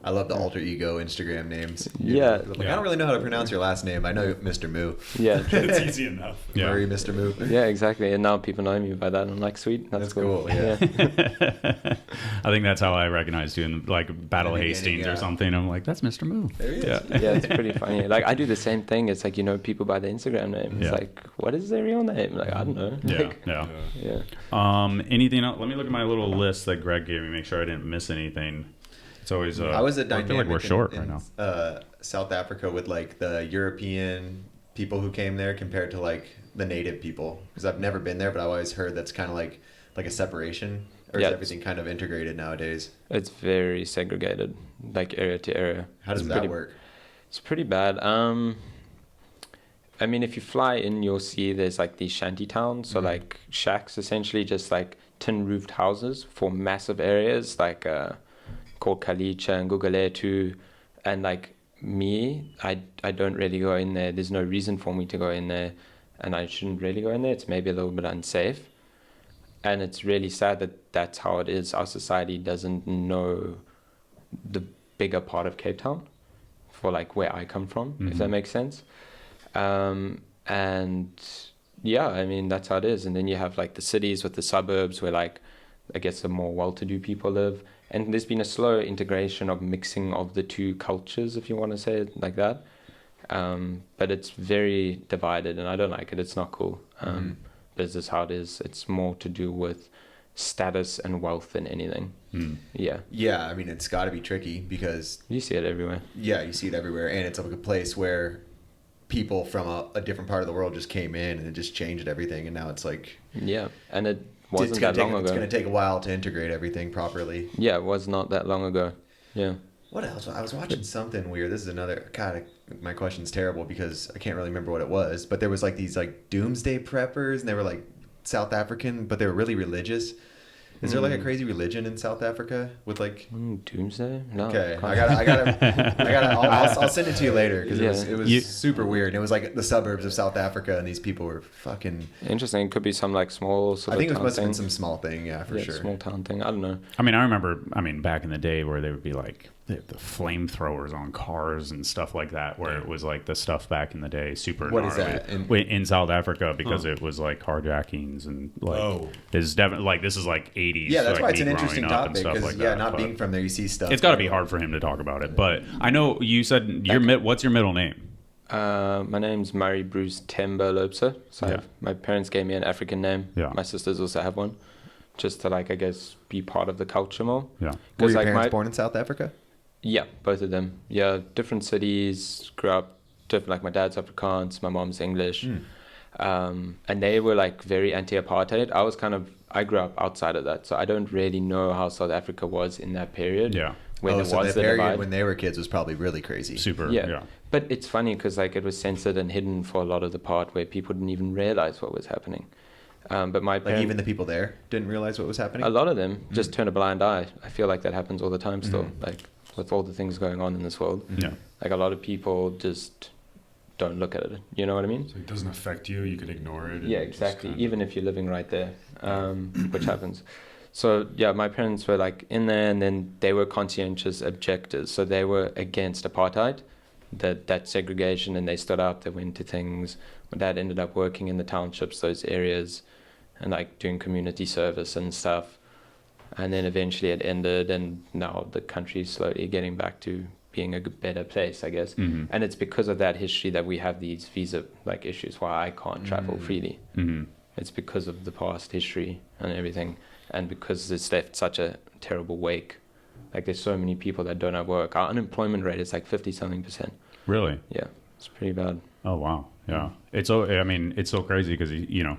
I love the alter ego Instagram names. Yeah. Like, I don't really know how to pronounce your last name. I know Mr. Moo. Yeah. It's easy enough. Yeah. Murray, Mr. Moo. Yeah, exactly. And now people know me by that. I'm like, sweet. That's cool. Yeah. I think that's how I recognized you in like Battle Hastings or something. I'm like, that's Mr. Moo. There he is. Yeah. Yeah, it's pretty funny. Like I do the same thing. It's like, you know, people by the Instagram name. It's like, what is their real name? Like, I don't know. Yeah. Anything else? Let me look at my little list that Greg gave me. Make sure I didn't miss anything. It's always. I was a dynamic. I feel like we're short right now. South Africa with like the European people who came there compared to like the native people, because I've never been there, but I've always heard that's kind of like a separation, or is everything kind of integrated nowadays? It's very segregated, like area to area. How does that work? It's pretty bad. I mean, if you fly in, you'll see there's like these shanty towns, so like shacks, essentially just like tin roofed houses for massive areas, like called Kalicha and Guguletu, and like me, I don't really go in there. There's no reason for me to go in there, and I shouldn't really go in there. It's maybe a little bit unsafe, and it's really sad that that's how it is. Our society doesn't know the bigger part of Cape Town, for like where I come from, if that makes sense. And yeah, I mean, that's how it is. And then you have like the cities with the suburbs where like, I guess the more well-to-do people live. And there's been a slow integration of mixing of the two cultures, if you want to say it like that. But it's very divided, and I don't like it. It's not cool. But it's just how it is. It's more to do with status and wealth than anything. Yeah. Yeah, I mean, it's got to be tricky because... You see it everywhere. Yeah, you see it everywhere. And it's like a place where people from a different part of the world just came in and it just changed everything. And now it's like... Yeah, and it wasn't that long ago. It's going to take a while to integrate everything properly. Yeah, it was not that long ago. Yeah. What else? I was watching something weird. This is another... God, my question's terrible because I can't really remember what it was. But there was like these like doomsday preppers, and they were like South African, but they were really religious. Is there like a crazy religion in South Africa with like doomsday? No. Okay, I'll send it to you later because it was super weird. It was like the suburbs of South Africa, and these people were fucking interesting. It could be some like small. I think it must have been some small thing, for sure. Small town thing. I don't know. I mean, I remember. Back in the day where they would be like the flamethrowers on cars and stuff like that, where it was like the stuff back in the day, super What gnarly. is that? In South Africa, because it was like carjackings and like it's definitely like this is like 80s. Yeah, that's like why it's an interesting topic because like not being from there, you see stuff. It's got to be hard for him to talk about it, but I know you said what's your middle name? My name's Murray Bruce Temba Loubser. So my parents gave me an African name. Yeah. My sisters also have one, just to like I guess be part of the culture more. Yeah. Were your parents born in South Africa? Yeah, both of them. Yeah, different cities. Grew up different. Like my dad's Afrikaans, my mom's English, and they were like very anti-apartheid. I grew up outside of that, so I don't really know how South Africa was in that period. Yeah. When the period when they were kids was probably really crazy. Super. Yeah. But it's funny because like it was censored and hidden for a lot of the part where people didn't even realize what was happening. But my parents, even the people there didn't realize what was happening. A lot of them just turn a blind eye. I feel like that happens all the time still. Like with all the things going on in this world. Yeah. Like a lot of people just don't look at it. You know what I mean? So it doesn't affect you. You can ignore it. Yeah, exactly. Even if you're living right there, which happens. So yeah, my parents were like in there, and then they were conscientious objectors. So they were against apartheid, that segregation, and they stood up. They went to things. My dad ended up working in the townships, those areas, and like doing community service and stuff. And then eventually it ended, and now the country's slowly getting back to being a better place, I guess. And it's because of that history that we have these visa like issues why I can't travel freely. It's because of the past history and everything, and because it's left such a terrible wake. Like there's so many people that don't have work. Our unemployment rate is like 50-something%. Really? Yeah, it's pretty bad. Oh wow. Yeah, it's so crazy because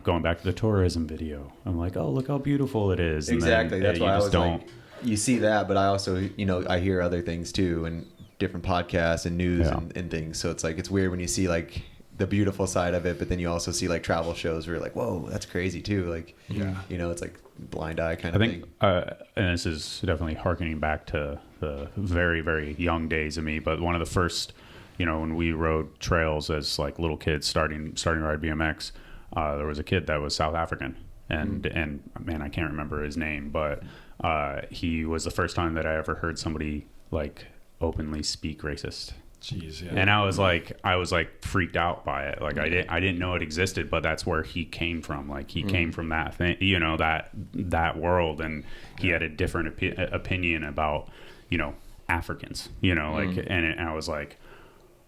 going back to the tourism video, I'm like, oh look how beautiful it is. And exactly. then, that's why I was like, you see that, but I also I hear other things too, and different podcasts and news and things. So it's like it's weird when you see like the beautiful side of it, but then you also see like travel shows where you're like, whoa, that's crazy too. Like it's like blind eye kind of thing. And this is definitely harkening back to the very very young days of me, but one of the first when we rode trails as like little kids starting to ride BMX, there was a kid that was South African, and man, I can't remember his name, but he was the first time that I ever heard somebody like openly speak racist. Jeez, yeah. And I was like freaked out by it. Like I didn't know it existed, but that's where he came from. Like he came from that thing, that world, and he had a different opinion about, Africans, and I was like,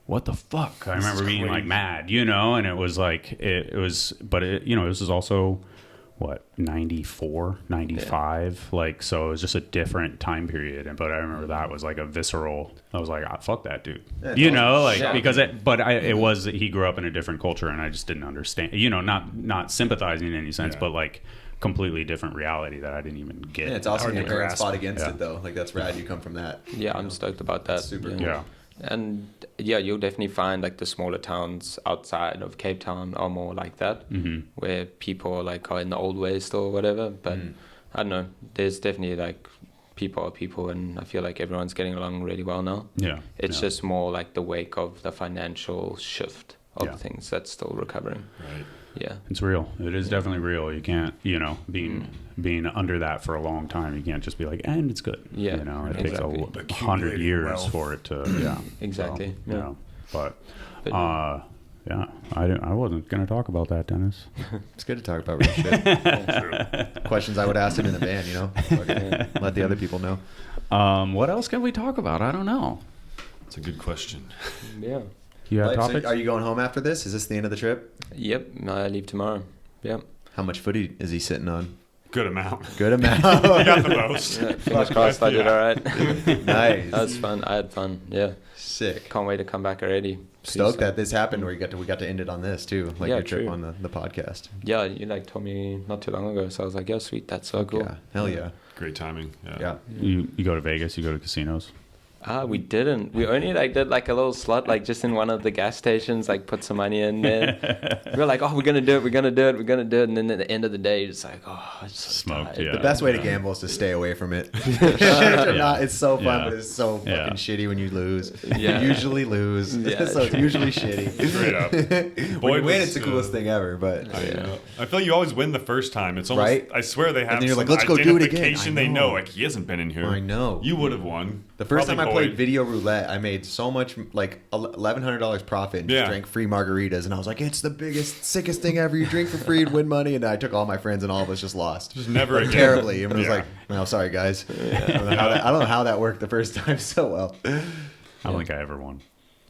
what the fuck? I remember being like mad, and it was like, this is also what, 94, 95, like, so it was just a different time period. But I remember that was like a visceral, I was like, fuck that dude, because it was, he grew up in a different culture, and I just didn't understand, not sympathizing in any sense, but like completely different reality that I didn't even get. Yeah, it's awesome your parents fought against it though. Like that's rad. You come from that. Yeah, I'm stoked about that. That's super cool. Yeah. And yeah, you'll definitely find like the smaller towns outside of Cape Town are more like that, where people like are in the old ways still or whatever. But I don't know, there's definitely like people are people, and I feel like everyone's getting along really well now. Yeah. It's just more like the wake of the financial shift of things that's still recovering. Right. Yeah. It's real. It is definitely real. You can't, being under that for a long time, you can't just be like, and it's good. Yeah. It Exactly. takes 100 years wealth. for it to, Exactly. So, But But, I wasn't going to talk about that, Dennis. It's good to talk about real shit. Questions I would ask him in the van, Fucking let the other people know. What else can we talk about? I don't know. That's a good question. yeah. You have So topics? are you going home after this? Is this the end of the trip? Yep. I leave tomorrow. Yep. How much footy is he sitting on? Good amount. Good amount. I got the most. Yeah, fingers crossed I did all right. Nice. That was fun. I had fun. Yeah. Sick. Can't wait to come back already. Stoked that this happened where we got to end it on this too, like Yeah, your trip true. on the podcast. Yeah, you like told me not too long ago, so I was like, yeah, sweet, that's so cool. Yeah. Hell yeah. Great timing. Yeah. You go to Vegas, you go to casinos. We didn't. We only did like a little slot, like just in one of the gas stations, like put some money in there. We were like, oh, we're gonna do it, and then at the end of the day, it's like, oh, it's so Smoked, tired. yeah. The best way to gamble is to stay away from it. It's so fun, Yeah. but it's so fucking Yeah. shitty when you lose. Yeah. You usually lose, Yeah, so it's true. usually shitty. Straight up. When Boyd you win, was, it's the coolest thing ever. But I feel like you always win the first time. It's almost, Right? I swear they have then you're some like, let's go do it again. identification. I They know. know, like, he hasn't been in here. I know. You would have won. The first Probably time I played Boyd. video roulette, I made so much, like $1,100 profit, and just Yeah. drank free margaritas, and I was like, it's the biggest, sickest thing ever. You drink for free and win money, and I took all my friends, and all of us just lost. Just never Like, again. terribly. And it was Yeah. like, no, sorry guys. I don't know how that worked the first time so well. I don't think I ever won.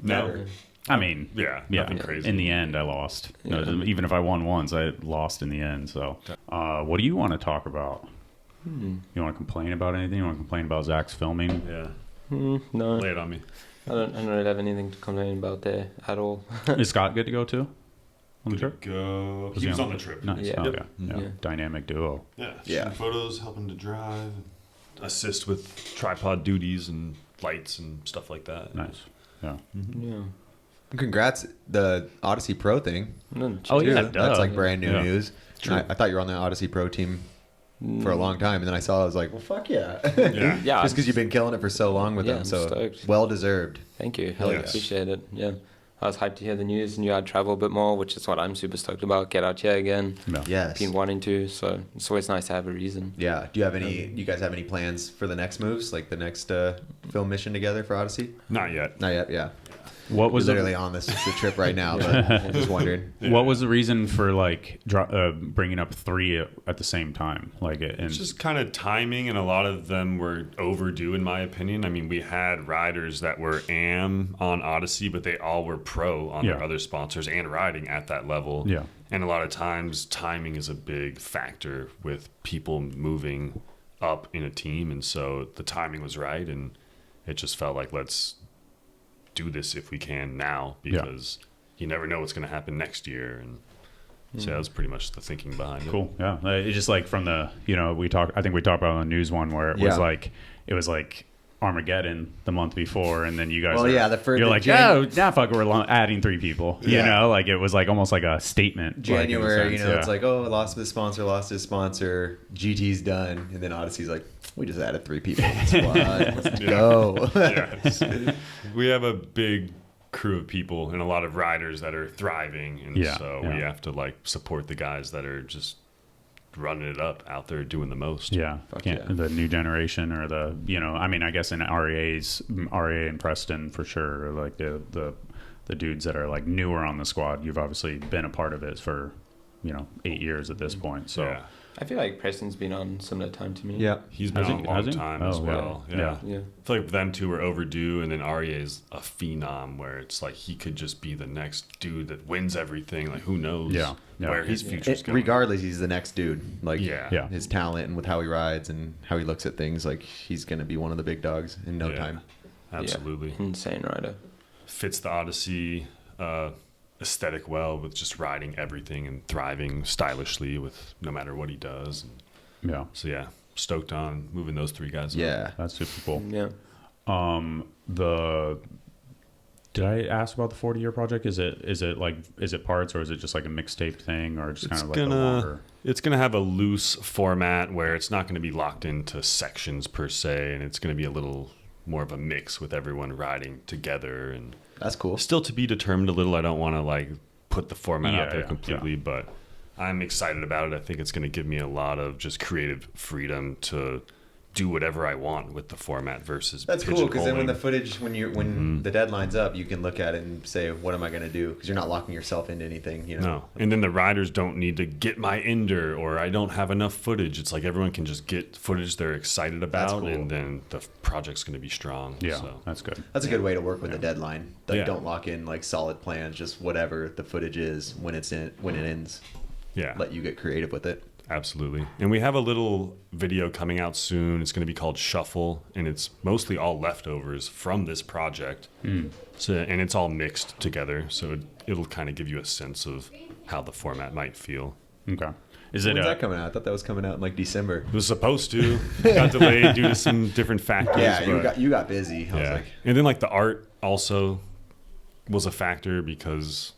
No. Never. I mean, Yeah, nothing crazy. In the end, I lost. No, even if I won once, I lost in the end. So, what do you want to talk about? You want to complain about anything? You want to complain about Zach's filming? Yeah. No, Lay it on me. I don't really have anything to complain about there at all. Is Scott good to go too? On the trip? Go. He was on the trip. Nice. Yeah. Okay. Yeah. Yeah. Dynamic duo. Yeah. Yeah. Shooting photos, helping to drive, assist with tripod duties and lights and stuff like that. Nice. Yeah. Yeah. Congrats, the Odyssey Pro thing. No, Oh, too. yeah, That's duh. like brand new Yeah. news. True. I thought you were on the Odyssey Pro team for a long time, and then I saw it, I was like, well, fuck yeah. Yeah. Yeah. Just because you've been killing it for so long with Yeah, them. I'm So stoked. well deserved. Thank you. Hell, Yes. appreciate it. Yeah. I was hyped to hear the news, knew I'd travel a bit more, which is what I'm super stoked about. Get out here again. No. Yes. Been wanting to, so it's always nice to have a reason. Yeah. Do you guys have any plans for the next moves, like the next film mission together for Odyssey? Not yet. Not yet. Yeah. What We're was literally the, on the trip right now, but just wondering. What was the reason for like bringing up 3 at the same time? Like, and It's just kind of timing, and a lot of them were overdue, in my opinion. I mean, we had riders that were AM on Odyssey, but they all were pro on their Yeah. other sponsors and riding at that level. Yeah. And a lot of times, timing is a big factor with people moving up in a team, and so the timing was right, and it just felt like, let's do this if we can now, because you never know what's going to happen next year. And so that was pretty much the thinking behind it. cool. Yeah. It's just like from the, I think we talked about on the news one where it was like Armageddon the month before, and then you guys you're like, fuck it, we're adding 3 people. You know, like it was like almost like a statement. January, like, in a sense, it's like, oh, lost his sponsor, GT's done, and then Odyssey's like, we just added 3 people to the squad. Let's go. Yes. We have a big crew of people and a lot of riders that are thriving, and so we have to like support the guys that are just running it up out there doing the most. The new generation, or the, you know, I mean, I guess in REA and Preston for sure, like the dudes that are like newer on the squad. You've obviously been a part of it for, you know, 8 years at this point. So I feel like Preston's been on similar time to me. Yeah, he's been on a long time as well. Yeah. Yeah. I feel like them two were overdue, and then Aryeh is a phenom where it's like he could just be the next dude that wins everything. Like, who knows where his future's going. Regardless, he's the next dude. Like, his talent and with how he rides and how he looks at things, like he's going to be one of the big dogs in no time. Absolutely. Insane rider. Fits the Odyssey aesthetic well, with just riding everything and thriving stylishly with no matter what he does. So stoked on moving those three guys up. That's super cool. Yeah. Did I ask about the 40-year project? Is it parts, or is it just like a mixtape thing, or just kind of like a longer? It's gonna have a loose format where it's not gonna be locked into sections per se, and it's gonna be a little more of a mix with everyone riding together. And that's cool. Still to be determined a little. I don't want to like put the format out there completely, but I'm excited about it. I think it's going to give me a lot of just creative freedom to do whatever I want with the format versus that's cool, because then when the footage, when the deadline's up, you can look at it and say, what am I going to do? Because you're not locking yourself into anything, you know. No. And then the riders don't need to get my ender, or I don't have enough footage. It's like everyone can just get footage they're excited about, and then the project's going to be strong. So that's good. That's a good way to work with the deadline. Like, don't lock in like solid plans, just whatever the footage is when it ends. Let you get creative with it. Absolutely. And we have a little video coming out soon. It's going to be called Shuffle, and it's mostly all leftovers from this project. So, and it's all mixed together, so it'll kind of give you a sense of how the format might feel. Okay. When's that coming out? I thought that was coming out in like December. It was supposed to. Got delayed due to some different factors. Yeah, you got busy. I was like... And then like the art also was a factor, because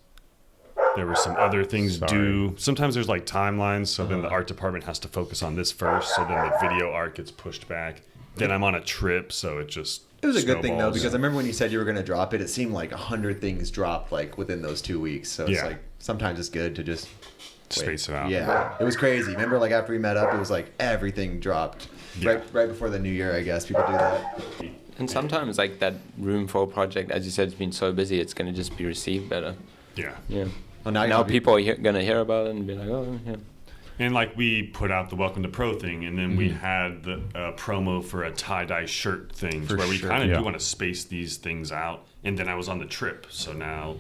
there were some other things due. Sometimes there's like timelines, so then the art department has to focus on this first, so then the video art gets pushed back. Then I'm on a trip, so it just was a good thing though, because I remember when you said you were going to drop it, it seemed like 100 things dropped like within those 2 weeks. So it's like sometimes it's good to just space it out. Yeah, it was crazy. Remember, like after we met up, it was like everything dropped right before the new year. I guess people do that. And sometimes like that Room 4 project, as you said, it's been so busy, it's going to just be received better. Yeah. Well, now people are going to hear about it and be like, oh, yeah. And like we put out the Welcome to Pro thing, and then we had the promo for a tie-dye shirt thing, where we kind of do want to space these things out. And then I was on the trip, so now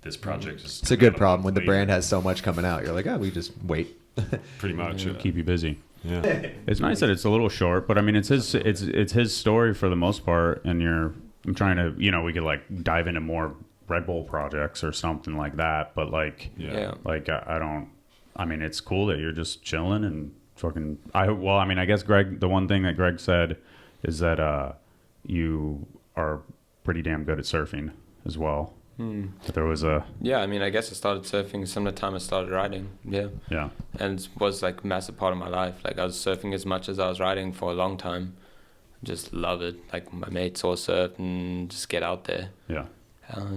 this project is... It's a good problem when the brand has so much coming out. You're like, we just wait. Pretty much. Keep you busy. Yeah. It's nice that it's a little short, but I mean, it's his story for the most part, and I'm trying to, we could like dive into more Red Bull projects or something like that, but like I mean, it's cool that you're just chilling and fucking I guess Greg, the one thing that Greg said is that you are pretty damn good at surfing as well. But there was I guess I started surfing similar time I started riding. And it was like a massive part of my life. Like I was surfing as much as I was riding for a long time. Just love it. Like my mates all surf and just get out there.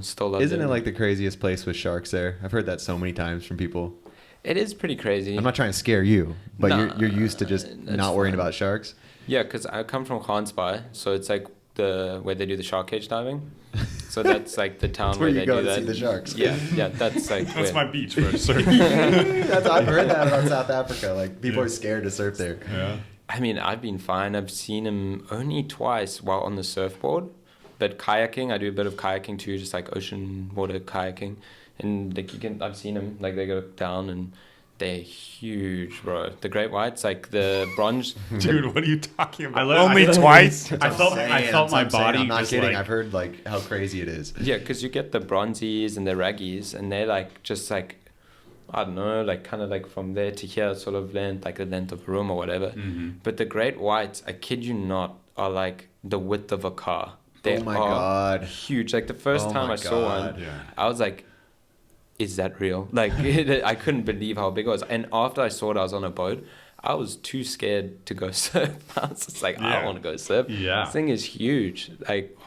Still love it. Isn't it like the craziest place with sharks there? I've heard that so many times from people. It is pretty crazy. I'm not trying to scare you, but you're used to just not worrying about sharks. Yeah, because I come from Gansbaai, so it's like where they do the shark cage diving. So that's like the town where they do that. See the sharks. Yeah, that's like that's my beach for surf. I've heard that about South Africa. Like people are scared to surf there. Yeah. I mean, I've been fine. I've seen him only twice while on the surfboard. But kayaking, I do a bit of kayaking too, just like ocean water kayaking. And like I've seen them, like they go down and they're huge, bro. The great whites, like the bronze. Dude, what are you talking about? Only twice? I felt my body. I'm not kidding. I've heard like how crazy it is. Yeah, because you get the bronzies and the raggies, and they're like just like, I don't know, like kind of like from there to here sort of length, like the length of a room or whatever. But the great whites, I kid you not, are like the width of a car. They oh my God. Huge. Like the first time I saw one, I was like, is that real? Like I couldn't believe how big it was. And after I saw it, I was on a boat. I was too scared to go surf. I was just like, I don't want to go surf. Yeah. This thing is huge. Like,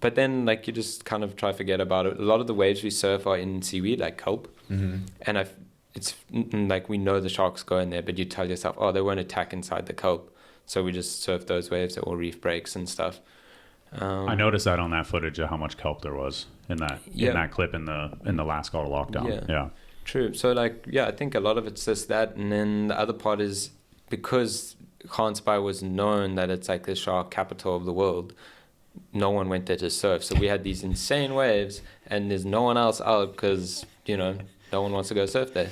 But then like you just kind of try to forget about it. A lot of the waves we surf are in seaweed, like kelp, and it's like we know the sharks go in there, but you tell yourself, oh, they won't attack inside the kelp, so we just surf those waves or reef breaks and stuff. I noticed that on that footage of how much kelp there was in that clip in the last call to lockdown. Yeah. True. So like, yeah, I think a lot of it's just that, and then the other part is because Gansbaai was known that it's like the shark capital of the world. No one went there to surf, so we had these insane waves, and there's no one else out because no one wants to go surf there,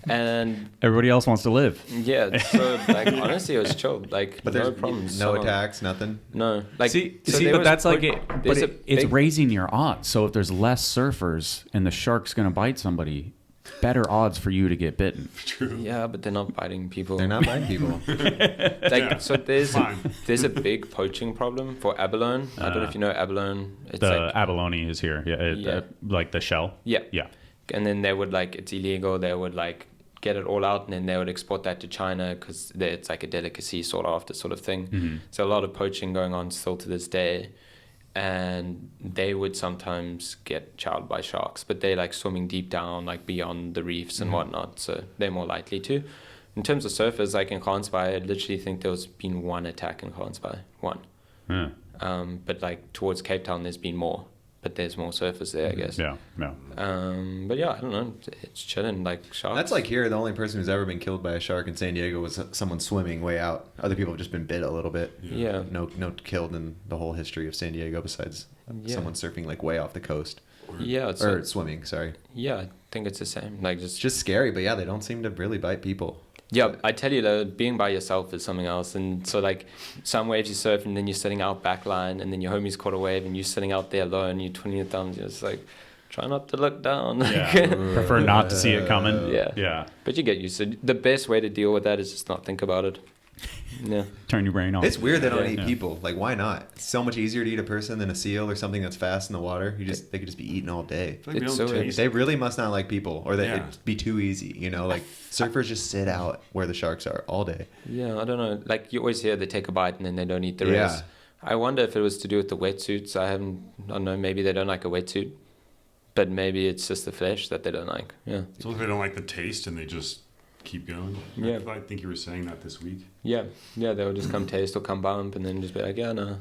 and everybody else wants to live. Yeah, so like honestly, it was chill. Like, but no there's problems, no attacks, nothing. No, like but that's like it. But it's raising your odds. So if there's less surfers and the shark's gonna bite somebody, better odds for you to get bitten. True. Yeah, but they're not biting people. They're not biting people. So there's a big poaching problem for abalone. I don't know if you know abalone. It's abalone is here. Yeah, like the shell. Yeah. Yeah. And then they would it's illegal. They would get it all out, and then they would export that to China because it's like a delicacy sought after sort of thing. Mm-hmm. So a lot of poaching going on still to this day. And they would sometimes get chowed by sharks, but they're swimming deep down, beyond the reefs and whatnot, so they're more likely to. In terms of surfers, in Gansbaai, I literally think there's been one attack in Gansbaai, one. Yeah. But towards Cape Town, there's been more, but there's more surfers there, I guess. Yeah. But yeah, I don't know, it's chilling, sharks. That's here, the only person who's ever been killed by a shark in San Diego was someone swimming way out. Other people have just been bit a little bit. Yeah. No killed in the whole history of San Diego besides someone surfing way off the coast. Yeah. Or swimming, sorry. Yeah, I think it's the same. Just scary, but yeah, they don't seem to really bite people. Yeah, I tell you though, being by yourself is something else. And so some waves you surf and then you're sitting out backline and then your homie's caught a wave and you're sitting out there alone, you're twiddling your thumbs, you're just try not to look down. Yeah. Prefer not to see it coming. Yeah. But you get used to it. The best way to deal with that is just not think about it. Yeah. Turn your brain off. It's weird they don't eat people. Why not? It's so much easier to eat a person than a seal or something that's fast in the water. They could just be eaten all day. They really must not like people, or it'd be too easy. Surfers just sit out where the sharks are all day. Yeah, I don't know. You always hear they take a bite and then they don't eat the rest. I wonder if it was to do with the wetsuits. I don't know. Maybe they don't like a wetsuit, but maybe it's just the flesh that they don't like. Yeah. So if they don't like the taste and they just keep going. Yeah. I think you were saying that this week. Yeah. They would just come taste or come bump and then just be like, yeah, no.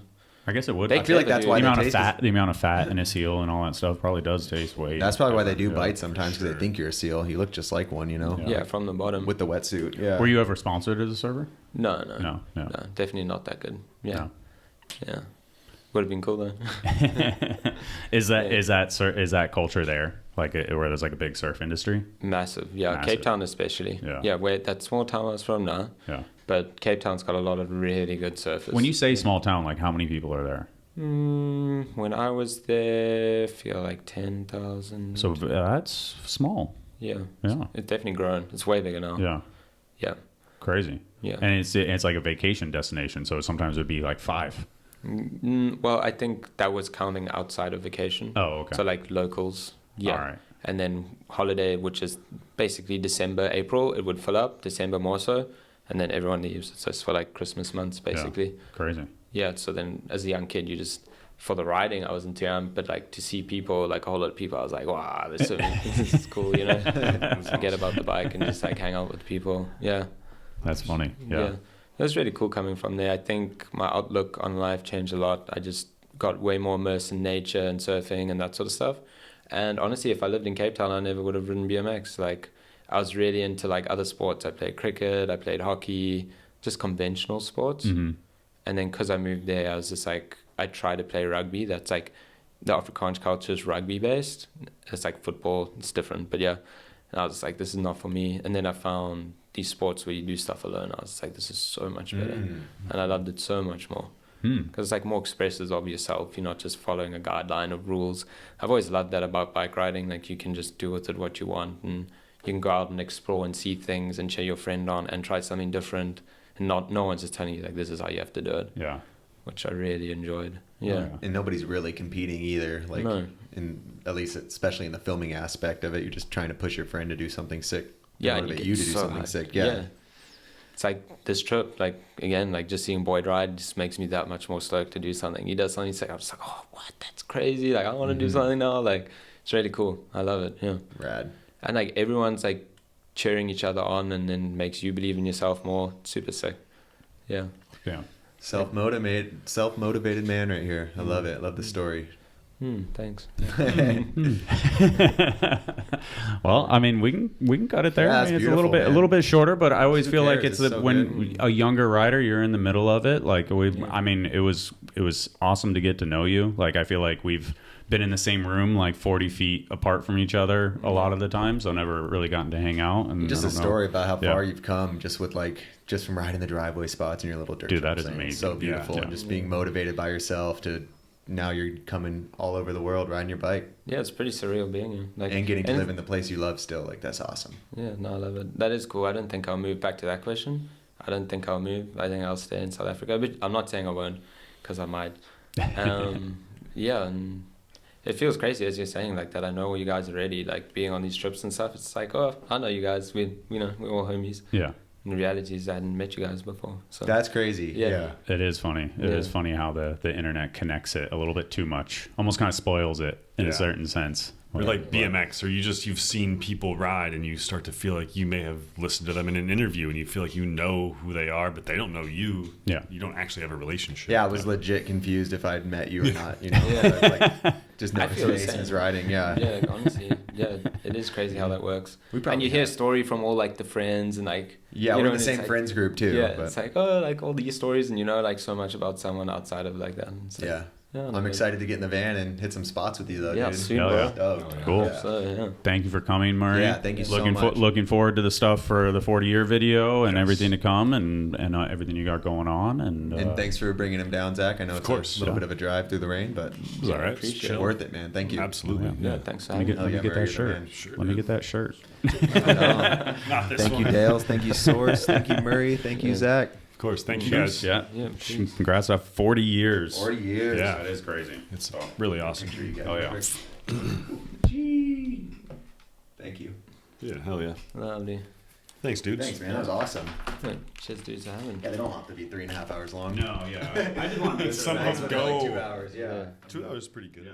I guess it would. I feel like that's why the amount of fat in a seal and all that stuff probably does taste way. That's probably why they do bite sometimes, because they think you're a seal. You look just like one, Yeah, from the bottom with the wetsuit. Yeah. Were you ever sponsored as a server? No, definitely not that good. Yeah. Would have been cool though. Is that culture there? Where there's a big surf industry? Massive. Cape Town especially. Yeah. Where that small town I was from now. Yeah. But Cape Town's got a lot of really good surfers. When you say small town, how many people are there? When I was there, I feel 10,000. So that's small. Yeah. Yeah. It's definitely grown. It's way bigger now. Yeah. Yeah. Crazy. Yeah. And it's like a vacation destination, so sometimes it'd be 5. Well, I think that was counting outside of vacation. Oh, okay. So locals. Yeah. All right. And then holiday, which is basically December, April, it would fill up. December more so. And then everyone leaves. So it's for Christmas months, basically. Yeah. Crazy. Yeah. So then as a young kid, you just, for the riding, I wasn't too young, but to see people, a whole lot of people, I was like, wow, this is cool, Forget about the bike and just hang out with people. Yeah. That's funny. Yeah. It was really cool coming from there. I think my outlook on life changed a lot. I just got way more immersed in nature and surfing and that sort of stuff. And honestly, if I lived in Cape Town, I never would have ridden BMX. I was really into other sports. I played cricket, I played hockey, just conventional sports. Mm-hmm. And then because I moved there, I was just I tried to play rugby. That's the Afrikaans culture is rugby based. It's football, it's different. But yeah, and I was just this is not for me. And then I found these sports where you do stuff alone. I was this is so much better. And I loved it so much more. Because it's more expressive of yourself. You're not just following a guideline of rules. I've always loved that about bike riding. You can just do with it what you want, and you can go out and explore and see things and cheer your friend on and try something different, and no one's just telling you this is how you have to do it. Yeah. Which I really enjoyed. Yeah. And nobody's really competing either. No. At least especially in the filming aspect of it, you're just trying to push your friend to do something sick. Yeah. Motivate you to do something sick. Yeah. it's like this trip, like again, like just seeing Boyd ride just makes me that much more stoked to do something. He does something, he's like, I'm just like, oh, what? That's crazy. Like, I want to do something now. Like, it's really cool. I love it. Yeah. Rad. And like everyone's like cheering each other on, and then makes you believe in yourself more. Super sick. Yeah. Yeah. Self-motivated man right here. I love it. I love the story. Thanks. Well, I mean, we can cut it there. Yeah, I mean, it's it's a little bit shorter, but I always Who feel like cares? it's So when good. a younger rider, you're in the middle of it. Like I mean, it was awesome to get to know you. Like I feel like we've been in the same room like 40 feet apart from each other a lot of the time, so never really gotten to hang out. And Just I a don't know. story about how Yeah. far you've come just from riding the driveway spots in your little dirt Dude, that trips, is man. It's amazing. so beautiful. Yeah. And just being motivated by yourself to now you're coming all over the world riding your bike Yeah, it's pretty surreal being here. Like, and getting to live in the place you love still. Like, that's awesome. Yeah, no, I love it. That is cool. I don't think I'll move back to that question. I don't think I'll move. I think I'll stay in South Africa. But I'm not saying I won't, because I might. Yeah, and it feels crazy as you're saying like that. I know you guys already, like being on these trips and stuff. It's like, oh, I know you guys. We're all homies. Yeah. In reality, is I hadn't met you guys before. So That's crazy. Yeah. Yeah. It is funny. It is funny how the internet connects it a little bit too much. Almost kind of spoils it in a certain sense. Or like BMX, or you've seen people ride and you start to feel like you may have listened to them in an interview and you feel like you know who they are, but they don't know you. Yeah. You don't actually have a relationship. Yeah, I was legit confused if I'd met you or not. You know, like, just know I his feel the face same. is riding. Yeah. Yeah, honestly, yeah, it is crazy how that works. We probably And you hear a have. story from all like the friends and like Yeah, you we're know, in the and same it's like, friends group too. Yeah, but it's like like all these stories, and you know like so much about someone outside of like that. It's like, yeah. no, I'm excited to get in the van and hit some spots with you though, Yeah, dude. soon, Hell bro. yeah. Stoked. Cool. Yeah. So yeah. Thank you for coming, Murray. Yeah, thank you so looking much. Looking forward to the stuff for the 40-year video and Yes. everything to come and everything you got going on. And thanks for bringing him down, Zach. I know it's course. a little Yeah. bit of a drive through the rain, but It was all right. It's appreciate chill. worth it, man. Thank you. Absolutely. Yeah, thanks for Let me having get, me. let me yeah, get Murray, that man. shirt. Sure, Let me dude. get that shirt. Not this Thank one. you, Dales. Thank you, Source. Thank you, Murray. Thank you, Yeah. Zach. Of course. Thank you guys. Yeah. Yeah, please. Congrats on 40 years. 40 years. Yeah. That is crazy. It's really awesome. Sure you guys Oh, yeah. Thank you. Yeah, hell yeah. Lovely. Thanks, dudes. Thanks, man. That was awesome. Yeah, cheers, dudes, for having me. Yeah, they don't have to be 3.5 hours long. No, yeah. I did want to Somehow Like go. 2 hours. Yeah. 2 hours is pretty good. Yeah.